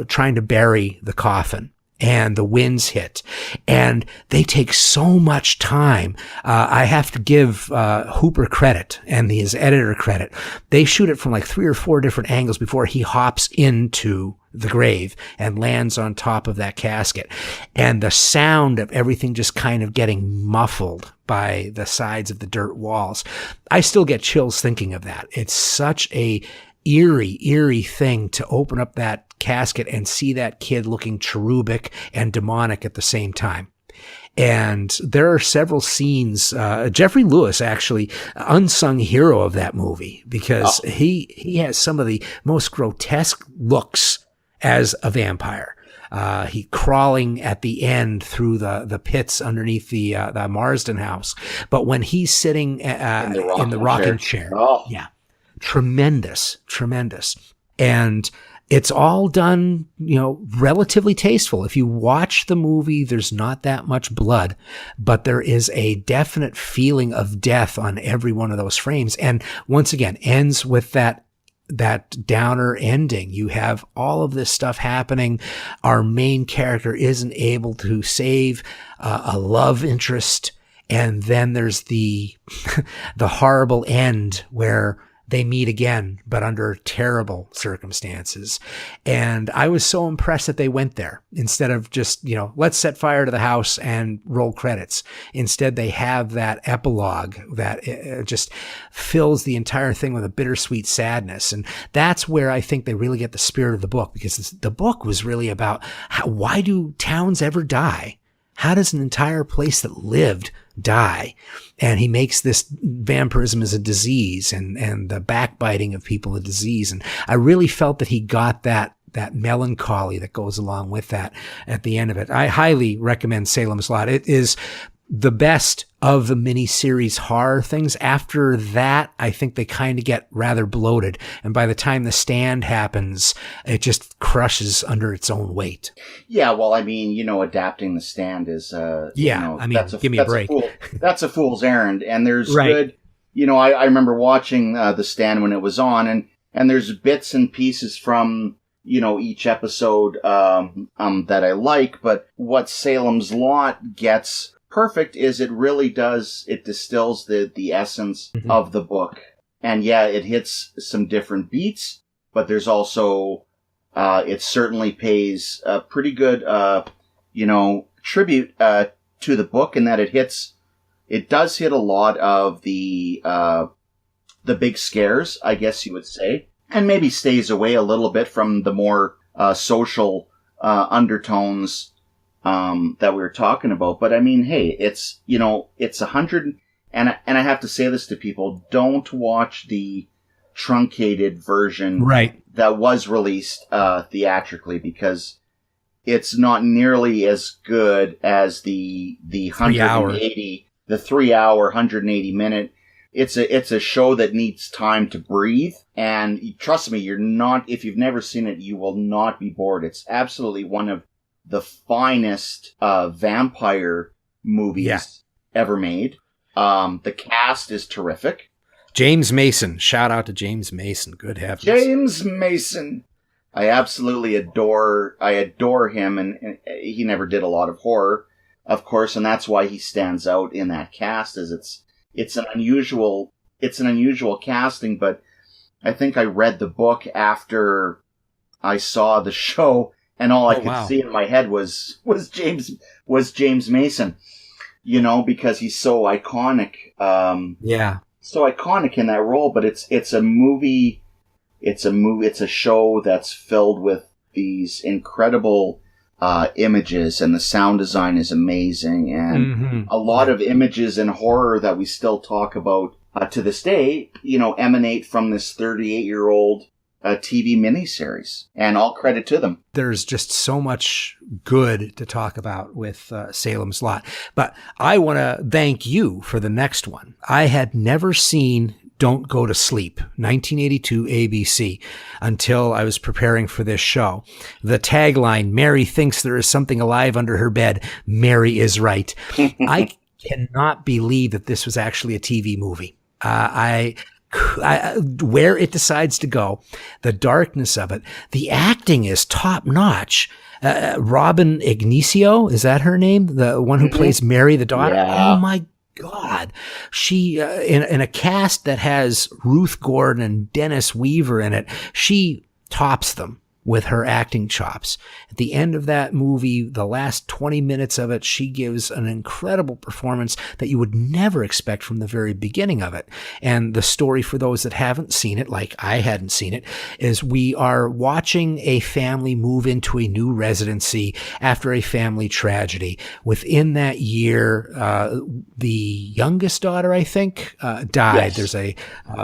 trying to bury the coffin. And the winds hit, and they take so much time. I have to give Hooper credit and his editor credit. They shoot it from like 3 or 4 different angles before he hops into the grave and lands on top of that casket. And the sound of everything just kind of getting muffled by the sides of the dirt walls. I still get chills thinking of that. It's such a eerie thing to open up that casket and see that kid looking cherubic and demonic at the same time. And there are several scenes, Jeffrey Lewis, actually, unsung hero of that movie, because he has some of the most grotesque looks as a vampire. He crawling at the end through the pits underneath the Marsden house. But when he's sitting in the rocking chair. Yeah. Tremendous. And it's all done, relatively tasteful. If you watch the movie, there's not that much blood, but there is a definite feeling of death on every one of those frames. And once again, ends with that downer ending. You have all of this stuff happening. Our main character isn't able to save a love interest. And then there's the horrible end where they meet again, but under terrible circumstances. And I was so impressed that they went there instead of just, let's set fire to the house and roll credits. Instead, they have that epilogue that just fills the entire thing with a bittersweet sadness. And that's where I think they really get the spirit of the book, because the book was really about why do towns ever die? How does an entire place that lived die? And he makes this vampirism as a disease and the backbiting of people a disease. And I really felt that he got that melancholy that goes along with that at the end of it. I highly recommend Salem's Lot. It is the best of the miniseries horror things. After that, I think they kind of get rather bloated. And by the time The Stand happens, it just crushes under its own weight. Yeah, well, I mean, adapting The Stand is, give me a break. That's a fool's errand. And there's good, I remember watching The Stand when it was on, and there's bits and pieces from, each episode that I like. But what Salem's Lot gets perfect is it really does, it distills the essence of the book. And yeah, it hits some different beats, but there's also, it certainly pays a pretty good, tribute, to the book in that it does hit a lot of the big scares, I guess you would say, and maybe stays away a little bit from the more, social, undertones, that we were talking about. But I mean, hey, it's 100, and I have to say this to people, don't watch the truncated version that was released, theatrically, because it's not nearly as good as the 180, the 3 hour, 180 minute. It's a show that needs time to breathe. And trust me, if you've never seen it, you will not be bored. It's absolutely one of the finest, vampire movies ever made. The cast is terrific. James Mason. Shout out to James Mason. Good heavens. James Mason. I absolutely adore him, and he never did a lot of horror, of course, and that's why he stands out in that cast, as it's an unusual casting. But I think I read the book after I saw the show, and all I could see in my head was James Mason, because he's so iconic. So iconic in that role. But it's a movie. It's a show that's filled with these incredible images, and the sound design is amazing, and a lot of images in horror that we still talk about to this day, emanate from this 38-year-old TV miniseries, and all credit to them. There's just so much good to talk about with Salem's Lot, but I want to thank you for the next one. I had never seen Don't Go to Sleep, 1982 ABC, until I was preparing for this show. The tagline, Mary thinks there is something alive under her bed. Mary is right. I cannot believe that this was actually a TV movie. Where it decides to go, the darkness of it, the acting is top notch. Robin Ignacio, is that her name? The one who plays Mary, the daughter? Yeah. Oh my God. She, in a cast that has Ruth Gordon and Dennis Weaver in it, she tops them with her acting chops. At the end of that movie, the last 20 minutes of it, she gives an incredible performance that you would never expect from the very beginning of it. And the story, for those that haven't seen it, like I hadn't seen it, is we are watching a family move into a new residency after a family tragedy. Within that year, the youngest daughter, I think, died. Yes. There's a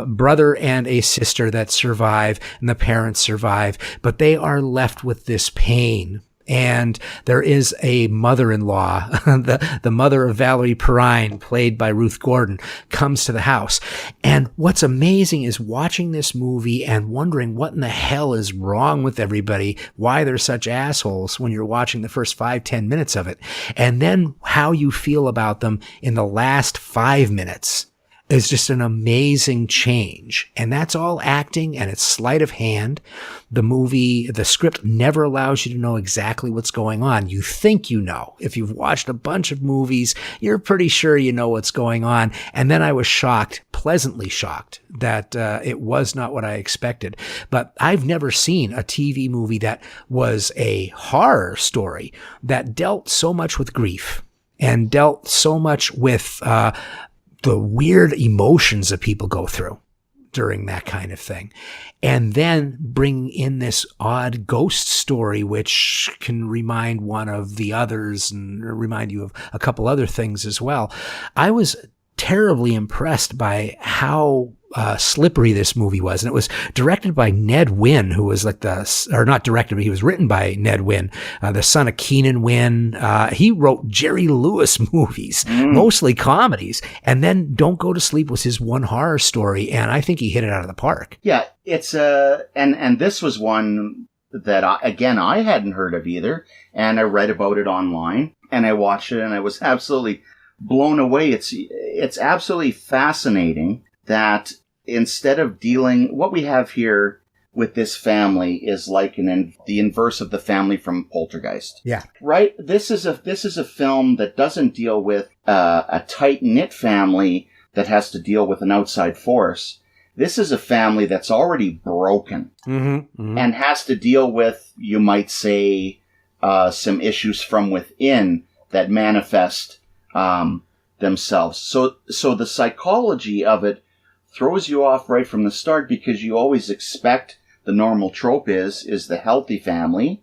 brother and a sister that survive, and the parents survive, but they are left with this pain. And there is a mother-in-law, the mother of Valerie Perrine, played by Ruth Gordon, comes to the house. And what's amazing is watching this movie and wondering what in the hell is wrong with everybody, why they're such assholes when you're watching the first 5-10 minutes of it. And then how you feel about them in the last 5 minutes is just an amazing change. And that's all acting, and it's sleight of hand. The script never allows you to know exactly what's going on. You think you know. If you've watched a bunch of movies, you're pretty sure you know what's going on. And then I was shocked, pleasantly shocked, that it was not what I expected. But I've never seen a TV movie that was a horror story that dealt so much with grief and dealt so much with the weird emotions that people go through during that kind of thing. And then bring in this odd ghost story, which can remind one of the others and remind you of a couple other things as well. I was terribly impressed by how slippery this movie was. And it was directed by Ned Wynn, who was like not directed, but he was written by Ned Wynn, the son of Keenan Wynn. He wrote Jerry Lewis movies, mostly comedies. And then Don't Go to Sleep was his one horror story. And I think he hit it out of the park. Yeah, it's and this was one that I hadn't heard of either. And I read about it online, and I watched it, and I was absolutely blown away. It's absolutely fascinating that instead of what we have here with this family is like the inverse of the family from Poltergeist. Yeah. Right? This is a film that doesn't deal with a tight-knit family that has to deal with an outside force. This is a family that's already broken and has to deal with, you might say, some issues from within that manifest themselves. So the psychology of it throws you off right from the start, because you always expect the normal trope is the healthy family,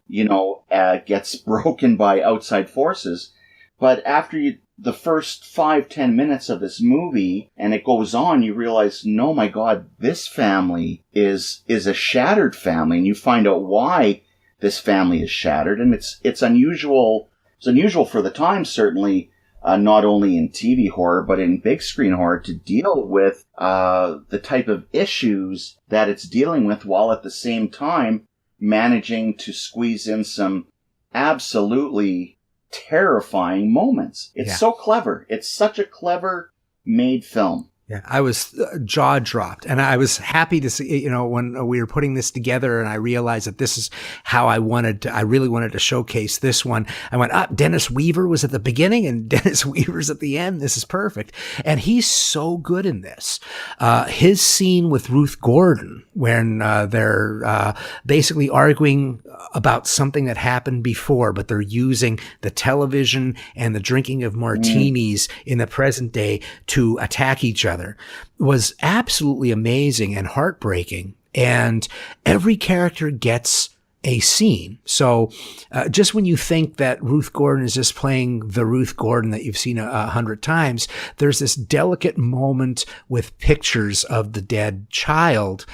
gets broken by outside forces. But after the first 5-10 minutes of this movie, and it goes on, you realize, no, my God, this family is a shattered family, and you find out why this family is shattered. And it's unusual. It's unusual for the time, certainly, not only in TV horror, but in big screen horror, to deal with the type of issues that it's dealing with, while at the same time managing to squeeze in some absolutely terrifying moments. It's so clever. It's such a clever made film. Yeah, I was jaw dropped, and I was happy to see, when we were putting this together, and I realized that this is how I really wanted to showcase this one. I went, Dennis Weaver was at the beginning and Dennis Weaver's at the end. This is perfect. And he's so good in this. His scene with Ruth Gordon, when they're basically arguing about something that happened before, but they're using the television and the drinking of martinis in the present day to attack each other, was absolutely amazing and heartbreaking. And every character gets a scene. So just when you think that Ruth Gordon is just playing the Ruth Gordon that you've seen 100 times, there's this delicate moment with pictures of the dead child,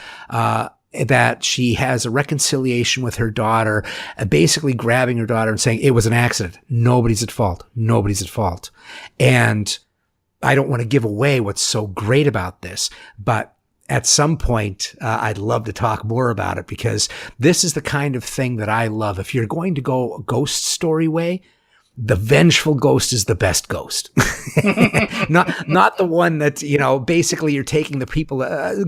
that she has a reconciliation with her daughter, basically grabbing her daughter and saying, it was an accident. Nobody's at fault. Nobody's at fault. And I don't want to give away what's so great about this, but at some point, I'd love to talk more about it, because this is the kind of thing that I love. If you're going to go a ghost story way, the vengeful ghost is the best ghost. not the one that, basically you're taking the people.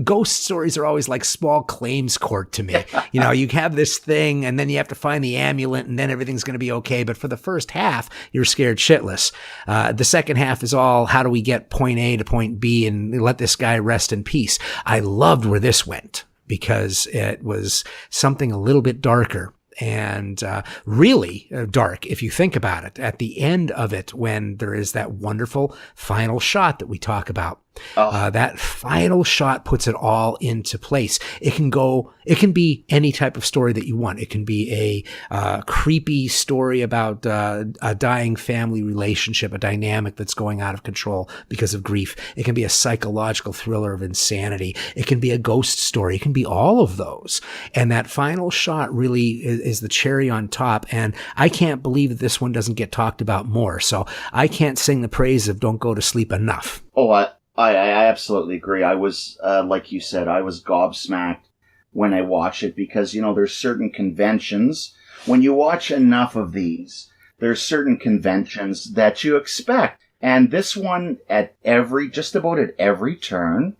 Ghost stories are always like small claims court to me. You have this thing, and then you have to find the amulet, and then everything's going to be okay. But for the first half, you're scared shitless. The second half is all, how do we get point A to point B and let this guy rest in peace? I loved where this went, because it was something a little bit darker. And really dark, if you think about it, at the end of it, when there is that wonderful final shot that we talk about. That final shot puts it all into place. It can be any type of story that you want. It can be a creepy story about a dying family relationship, a dynamic that's going out of control because of grief. It can be a psychological thriller of insanity. It can be a ghost story. It can be all of those. And that final shot really is the cherry on top. And I can't believe that this one doesn't get talked about more. So I can't sing the praise of Don't Go to Sleep enough. I absolutely agree. I was, like you said, I was gobsmacked when I watched it, because, there's certain conventions. When you watch enough of these, there's certain conventions that you expect. And this one, just about at every turn,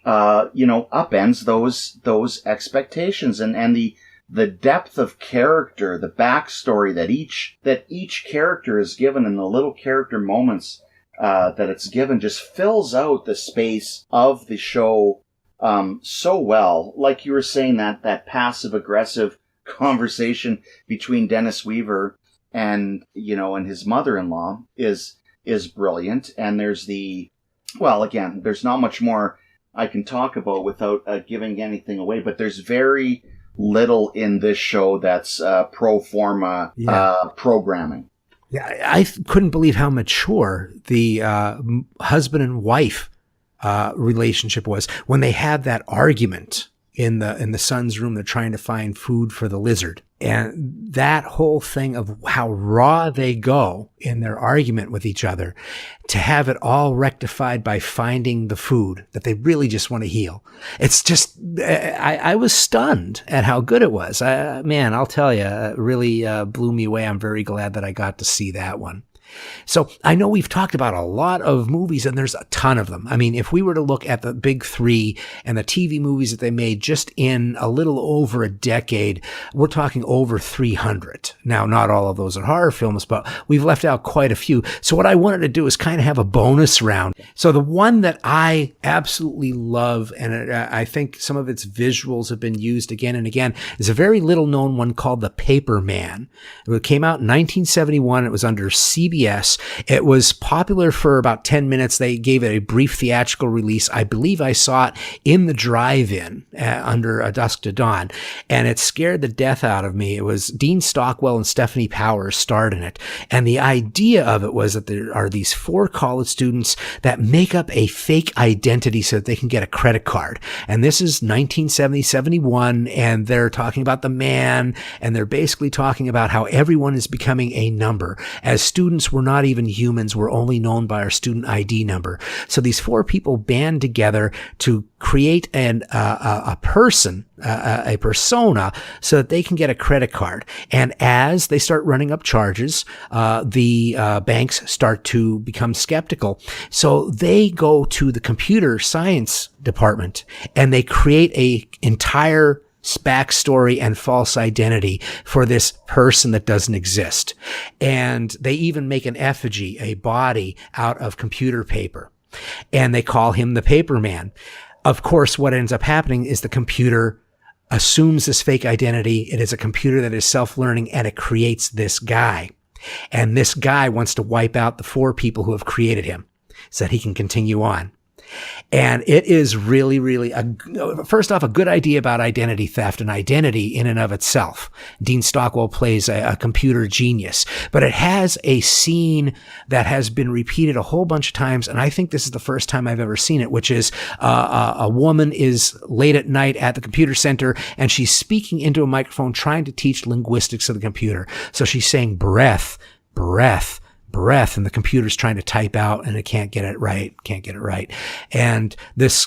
upends those expectations. And the depth of character, the backstory that each character is given, and the little character moments that it's given, just fills out the space of the show so well. Like you were saying, that passive-aggressive conversation between Dennis Weaver and his mother-in-law is brilliant. And there's again, there's not much more I can talk about without giving anything away, but there's very little in this show that's pro forma programming. Yeah, I couldn't believe how mature the husband and wife relationship was when they had that argument in the son's room. They're trying to find food for the lizard, and that whole thing of how raw they go in their argument with each other, to have it all rectified by finding the food that they really just want to heal. It's just, I was stunned at how good it was. Man, I'll tell you, it really blew me away. I'm very glad that I got to see that one. So I know we've talked about a lot of movies, and there's a ton of them. I mean, if we were to look at the big three and the TV movies that they made just in a little over a decade, we're talking over 300. Now, not all of those are horror films, but we've left out quite a few. So what I wanted to do is kind of have a bonus round. So the one that I absolutely love, and I think some of its visuals have been used again and again, is a very little known one called The Paper Man. It came out in 1971. It was under CBS. It was popular for about 10 minutes. They gave it a brief theatrical release. I believe I saw it in the drive-in under A Dusk to Dawn, and it scared the death out of me. It was Dean Stockwell and Stephanie Powers starred in it. And the idea of it was that there are these 4 college students that make up a fake identity so that they can get a credit card. And this is 1970, 71, and they're talking about the man, and they're basically talking about how everyone is becoming a number. As students, we're not even humans. We're only known by our student ID number. So these 4 people band together to create a person, a persona, so that they can get a credit card. And as they start running up charges, the banks start to become skeptical. So they go to the computer science department and they create a entire backstory and false identity for this person that doesn't exist. And they even make an effigy, a body, out of computer paper. And they call him the Paper Man. Of course, what ends up happening is the computer assumes this fake identity. It is a computer that is self-learning, and it creates this guy. And this guy wants to wipe out the 4 people who have created him so that he can continue on. And it is really, really, first off, a good idea about identity theft and identity in and of itself. Dean Stockwell plays a computer genius, but it has a scene that has been repeated a whole bunch of times. And I think this is the first time I've ever seen it, which is a woman is late at night at the computer center and she's speaking into a microphone trying to teach linguistics of the computer. So she's saying breath, breath, breath, and the computer's trying to type out and it can't get it right. And this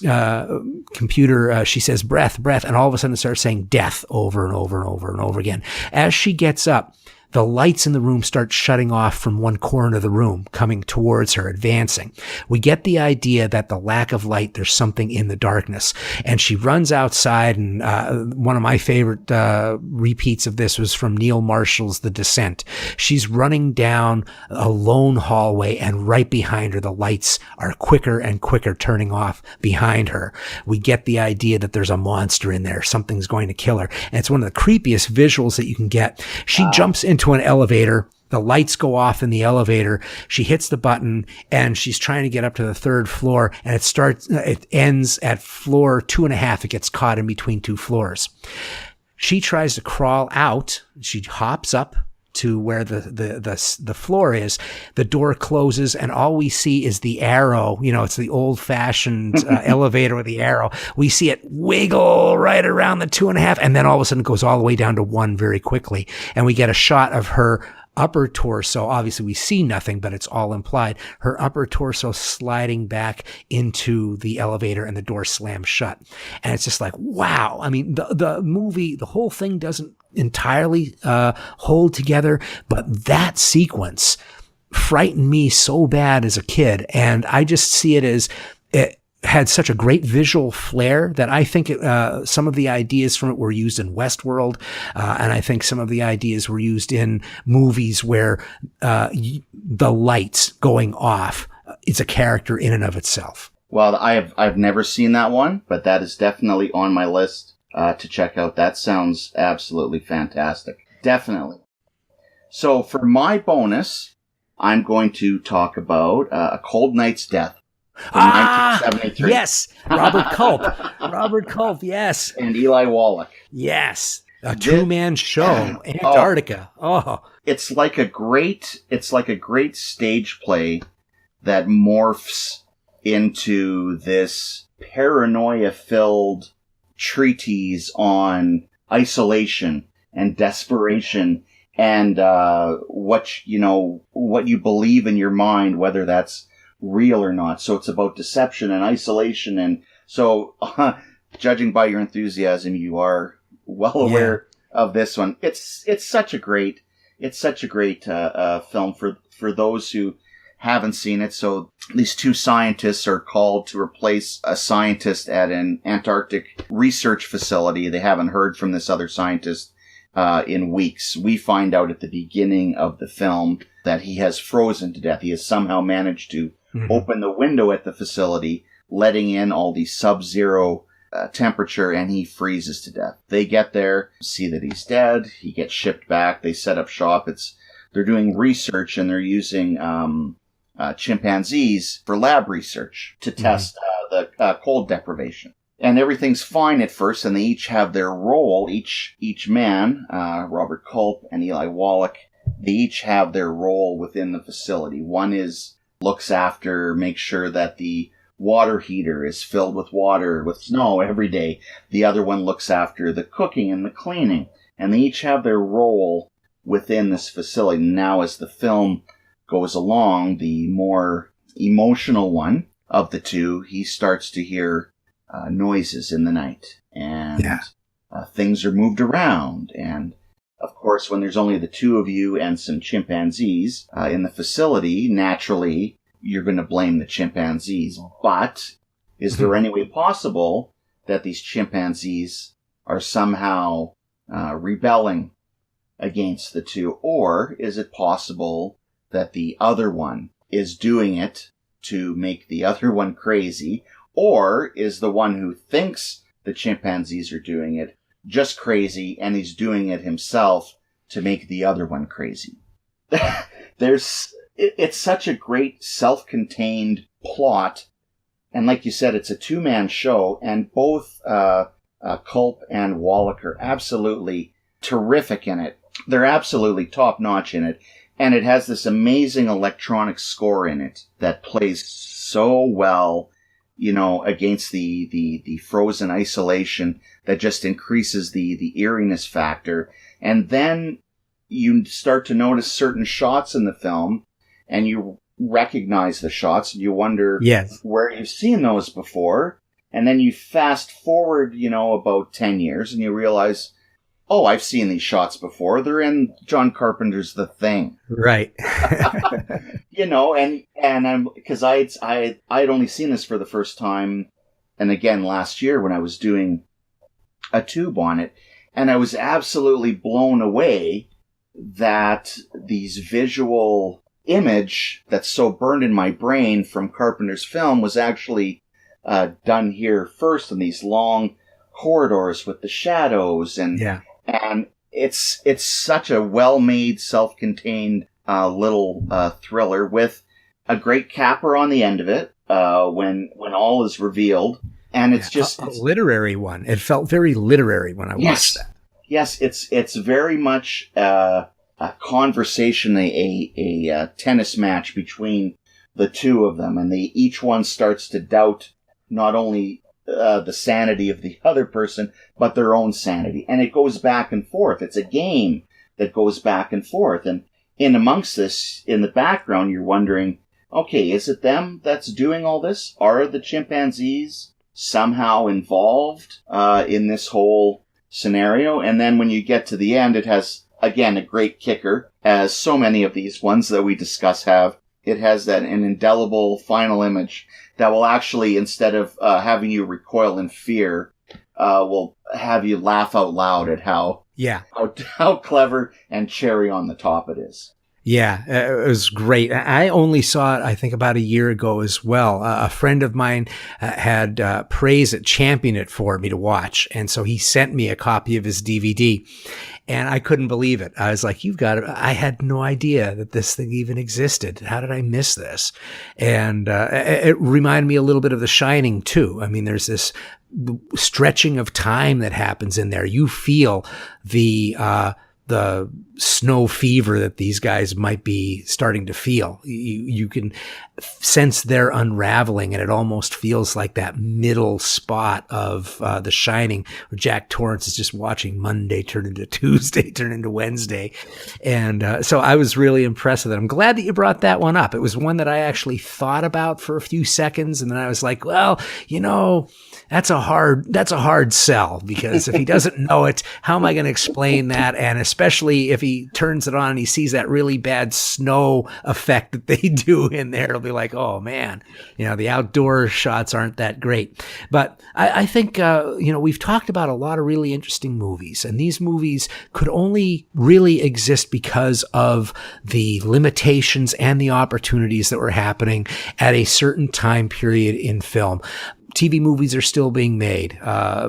computer, she says breath, breath, and all of a sudden it starts saying death over and over and over and over again. As she gets up, the lights in the room start shutting off from one corner of the room, coming towards her, advancing. We get the idea that the lack of light, there's something in the darkness. And she runs outside, and one of my favorite repeats of this was from Neil Marshall's The Descent. She's running down a lone hallway, and right behind her, the lights are quicker and quicker turning off behind her. We get the idea that there's a monster in there. Something's going to kill her. And it's one of the creepiest visuals that you can get. She jumps into an elevator. The lights go off in the elevator. She hits the button and she's trying to get up to the 3rd floor, and it ends at floor 2.5. It gets caught in between 2 floors. She tries to crawl out. She hops up to where the floor is. The door closes and all we see is the arrow. You know, it's the old fashioned elevator with the arrow. We see it wiggle right around the 2.5, and then all of a sudden it goes all the way down to 1 very quickly. And we get a shot of her upper torso. Obviously we see nothing, but it's all implied. Her upper torso sliding back into the elevator and the door slams shut. And it's just like, wow. I mean, the movie, the whole thing doesn't entirely hold together, but that sequence frightened me so bad as a kid. And I just see it as it had such a great visual flair that I think some of the ideas from it were used in Westworld, and I think some of the ideas were used in movies where the lights going off is a character in and of itself. Well, I've never seen that one, but that is definitely on my list to check out. That sounds absolutely fantastic. Definitely. So for my bonus, I'm going to talk about A Cold Night's Death. 1973. Yes, Robert Culp, yes, and Eli Wallach, yes, a 2-man show, Antarctica. It's like a great stage play that morphs into this paranoia-filled treatise on isolation and desperation and what you believe in your mind, whether that's real or not. So it's about deception and isolation. And so, judging by your enthusiasm, you are well aware of this one. It's such a great it's such a great film for those who haven't seen it. So these two scientists are called to replace a scientist at an Antarctic research facility. They haven't heard from this other scientist in weeks. We find out at the beginning of the film that he has frozen to death. He has somehow managed to open the window at the facility, letting in all the sub-zero temperature, and he freezes to death. They get there, see that he's dead. He gets shipped back. They set up shop. They're doing research, and they're using chimpanzees for lab research to test the cold deprivation. And everything's fine at first, and they each have their role. Each man, Robert Culp and Eli Wallach, they each have their role within the facility. One looks after, makes sure that the water heater is filled with water, with snow every day. The other one looks after the cooking and the cleaning. And they each have their role within this facility. Now, as the film goes along, the more emotional one of the two, he starts to hear noises in the night, and things are moved around. And of course, when there's only the two of you and some chimpanzees in the facility, naturally you're going to blame the chimpanzees. But is there any way possible that these chimpanzees are somehow rebelling against the two? Or is it possible that the other one is doing it to make the other one crazy? Or is the one who thinks the chimpanzees are doing it just crazy, and he's doing it himself to make the other one crazy? It's such a great self-contained plot. And like you said, it's a two-man show, and both Culp and Wallach are absolutely terrific in it. They're absolutely top-notch in it. And it has this amazing electronic score in it that plays so well, you know, against the frozen isolation that just increases the eeriness factor. And then you start to notice certain shots in the film, and you recognize the shots, and you wonder where you've seen those before. And then you fast forward, you know, about 10 years, and you realize, oh, I've seen these shots before. They're in John Carpenter's The Thing. Right. You know, and I'm, because I'd only seen this for the first time, and again last year when I was doing a tube on it, and I was absolutely blown away that these visual image that's so burned in my brain from Carpenter's film was actually done here first, in these long corridors with the shadows, and it's such a well-made, self-contained little thriller with a great capper on the end of it when all is revealed, and it's just a literary one. It felt very literary when I watched that. Yes, it's very much a conversation, a tennis match between the two of them, and each one starts to doubt not only the sanity of the other person, but their own sanity. And it goes back and forth. It's a game that goes back and forth. And in amongst this, in the background, you're wondering, okay, is it them that's doing all this? Are the chimpanzees somehow involved in this whole scenario? And then when you get to the end, it has, again, a great kicker, as so many of these ones that we discuss have. It has an indelible final image that will actually, instead of having you recoil in fear, will have you laugh out loud at how clever and cherry on the top it is. Yeah, it was great. I only saw it, I think, about a year ago as well. A friend of mine had praised it, championed it for me to watch. And so he sent me a copy of his DVD. And I couldn't believe it. I was like, you've got it. I had no idea that this thing even existed. How did I miss this? And it reminded me a little bit of The Shining, too. I mean, there's this stretching of time that happens in there. You feel the snow fever that these guys might be starting to feel. You can sense their unraveling, and it almost feels like that middle spot of The Shining, where Jack Torrance is just watching Monday turn into Tuesday, turn into Wednesday. And so I was really impressed with it. I'm glad that you brought that one up. It was one that I actually thought about for a few seconds, and then I was like, well, you know, that's a hard sell, because if he doesn't know it, how am I going to explain that? And especially if he turns it on and he sees that really bad snow effect that they do in there, it'll be like, oh man, the outdoor shots aren't that great. But I think, we've talked about a lot of really interesting movies, and these movies could only really exist because of the limitations and the opportunities that were happening at a certain time period in film. TV movies are still being made.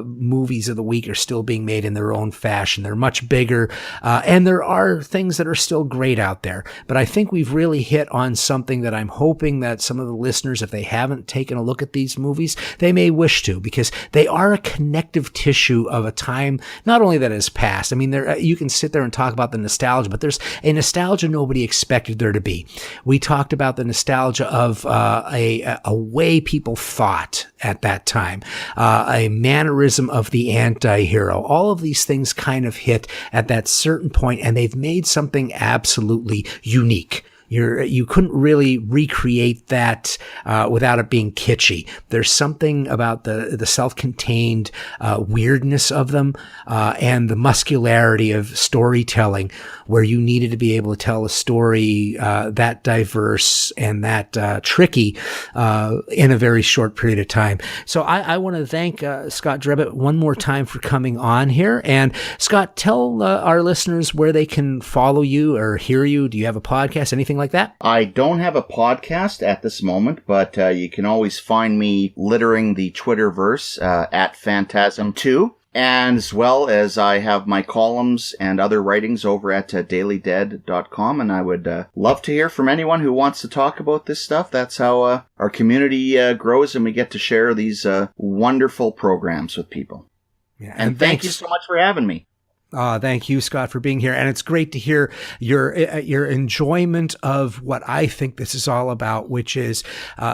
Movies of the week are still being made in their own fashion. They're much bigger, and there are things that are still great out there. But I think we've really hit on something that I'm hoping that some of the listeners, if they haven't taken a look at these movies, they may wish to, because they are a connective tissue of a time not only that has passed. I mean, you can sit there and talk about the nostalgia, but there's a nostalgia nobody expected there to be. We talked about the nostalgia of a way people thought at that time, a mannerism of the anti-hero. All of these things kind of hit at that certain point, and they've made something absolutely unique. You couldn't really recreate that without it being kitschy. There's something about the self-contained weirdness of them and the muscularity of storytelling, where you needed to be able to tell a story that diverse and that tricky in a very short period of time. So I want to thank Scott Drebit one more time for coming on here. And Scott, tell our listeners where they can follow you or hear you. Do you have a podcast, anything like that? I don't have a podcast at this moment, but you can always find me littering the Twitterverse at Phantasm2. And as well as I have my columns and other writings over at dailydead.com, and I would love to hear from anyone who wants to talk about this stuff. That's how our community grows, and we get to share these wonderful programs with people. Yeah, and thank you so much for having me. Thank you, Scott, for being here. And it's great to hear your enjoyment of what I think this is all about, which is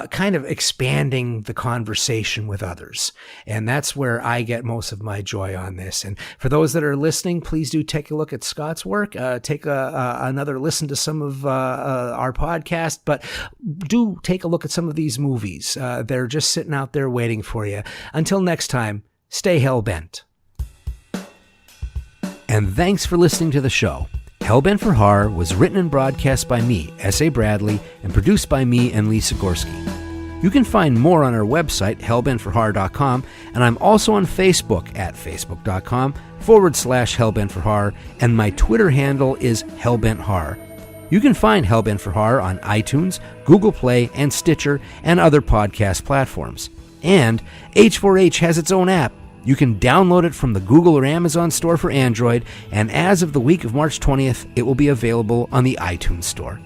kind of expanding the conversation with others. And that's where I get most of my joy on this. And for those that are listening, please do take a look at Scott's work. Take another listen to some of our podcast, but do take a look at some of these movies. They're just sitting out there waiting for you. Until next time, stay hellbent. And thanks for listening to the show. Hellbent for Horror was written and broadcast by me, S.A. Bradley, and produced by me and Lee Sikorsky. You can find more on our website, hellbentforhorror.com, and I'm also on Facebook at facebook.com/hellbentforhorror, and my Twitter handle is hellbenthorror. You can find Hellbent for Horror on iTunes, Google Play, and Stitcher, and other podcast platforms. And H4H has its own app. You can download it from the Google or Amazon store for Android, and as of the week of March 20th, it will be available on the iTunes store.